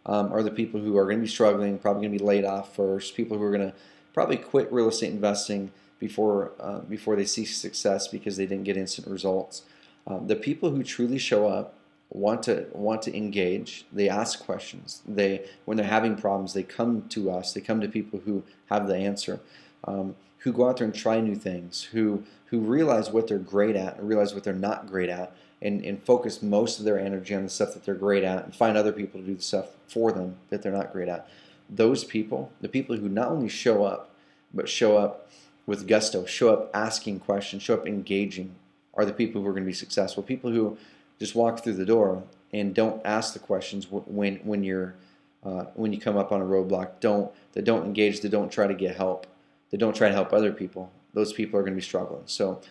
are the people who are going to be struggling, probably going to be laid off first, people who are going to probably quit real estate investing before they see success because they didn't get instant results. The people who truly show up want to engage. They ask questions. When they're having problems, they come to us. They come to people who have the answer, who go out there and try new things, who realize what they're great at and realize what they're not great at, and focus most of their energy on the stuff that they're great at, and find other people to do the stuff for them that they're not great at. Those people, the people who not only show up, but show up with gusto, show up asking questions, show up engaging, are the people who are going to be successful. People who just walk through the door and don't ask the questions when you come up on a roadblock, that don't engage, that don't try to get help, that don't try to help other people. Those people are going to be struggling. So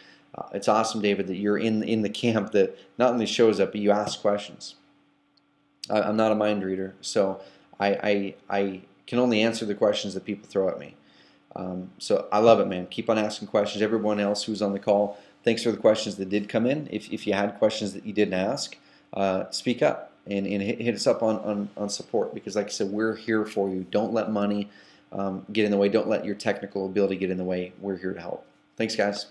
it's awesome, David, that you're in the camp that not only shows up, but you ask questions. I'm not a mind reader, so I can only answer the questions that people throw at me. So I love it, man. Keep on asking questions. Everyone else who's on the call, thanks for the questions that did come in. If you had questions that you didn't ask, speak up and hit us up on support, because like I said, we're here for you. Don't let money get in the way. Don't let your technical ability get in the way. We're here to help. Thanks, guys.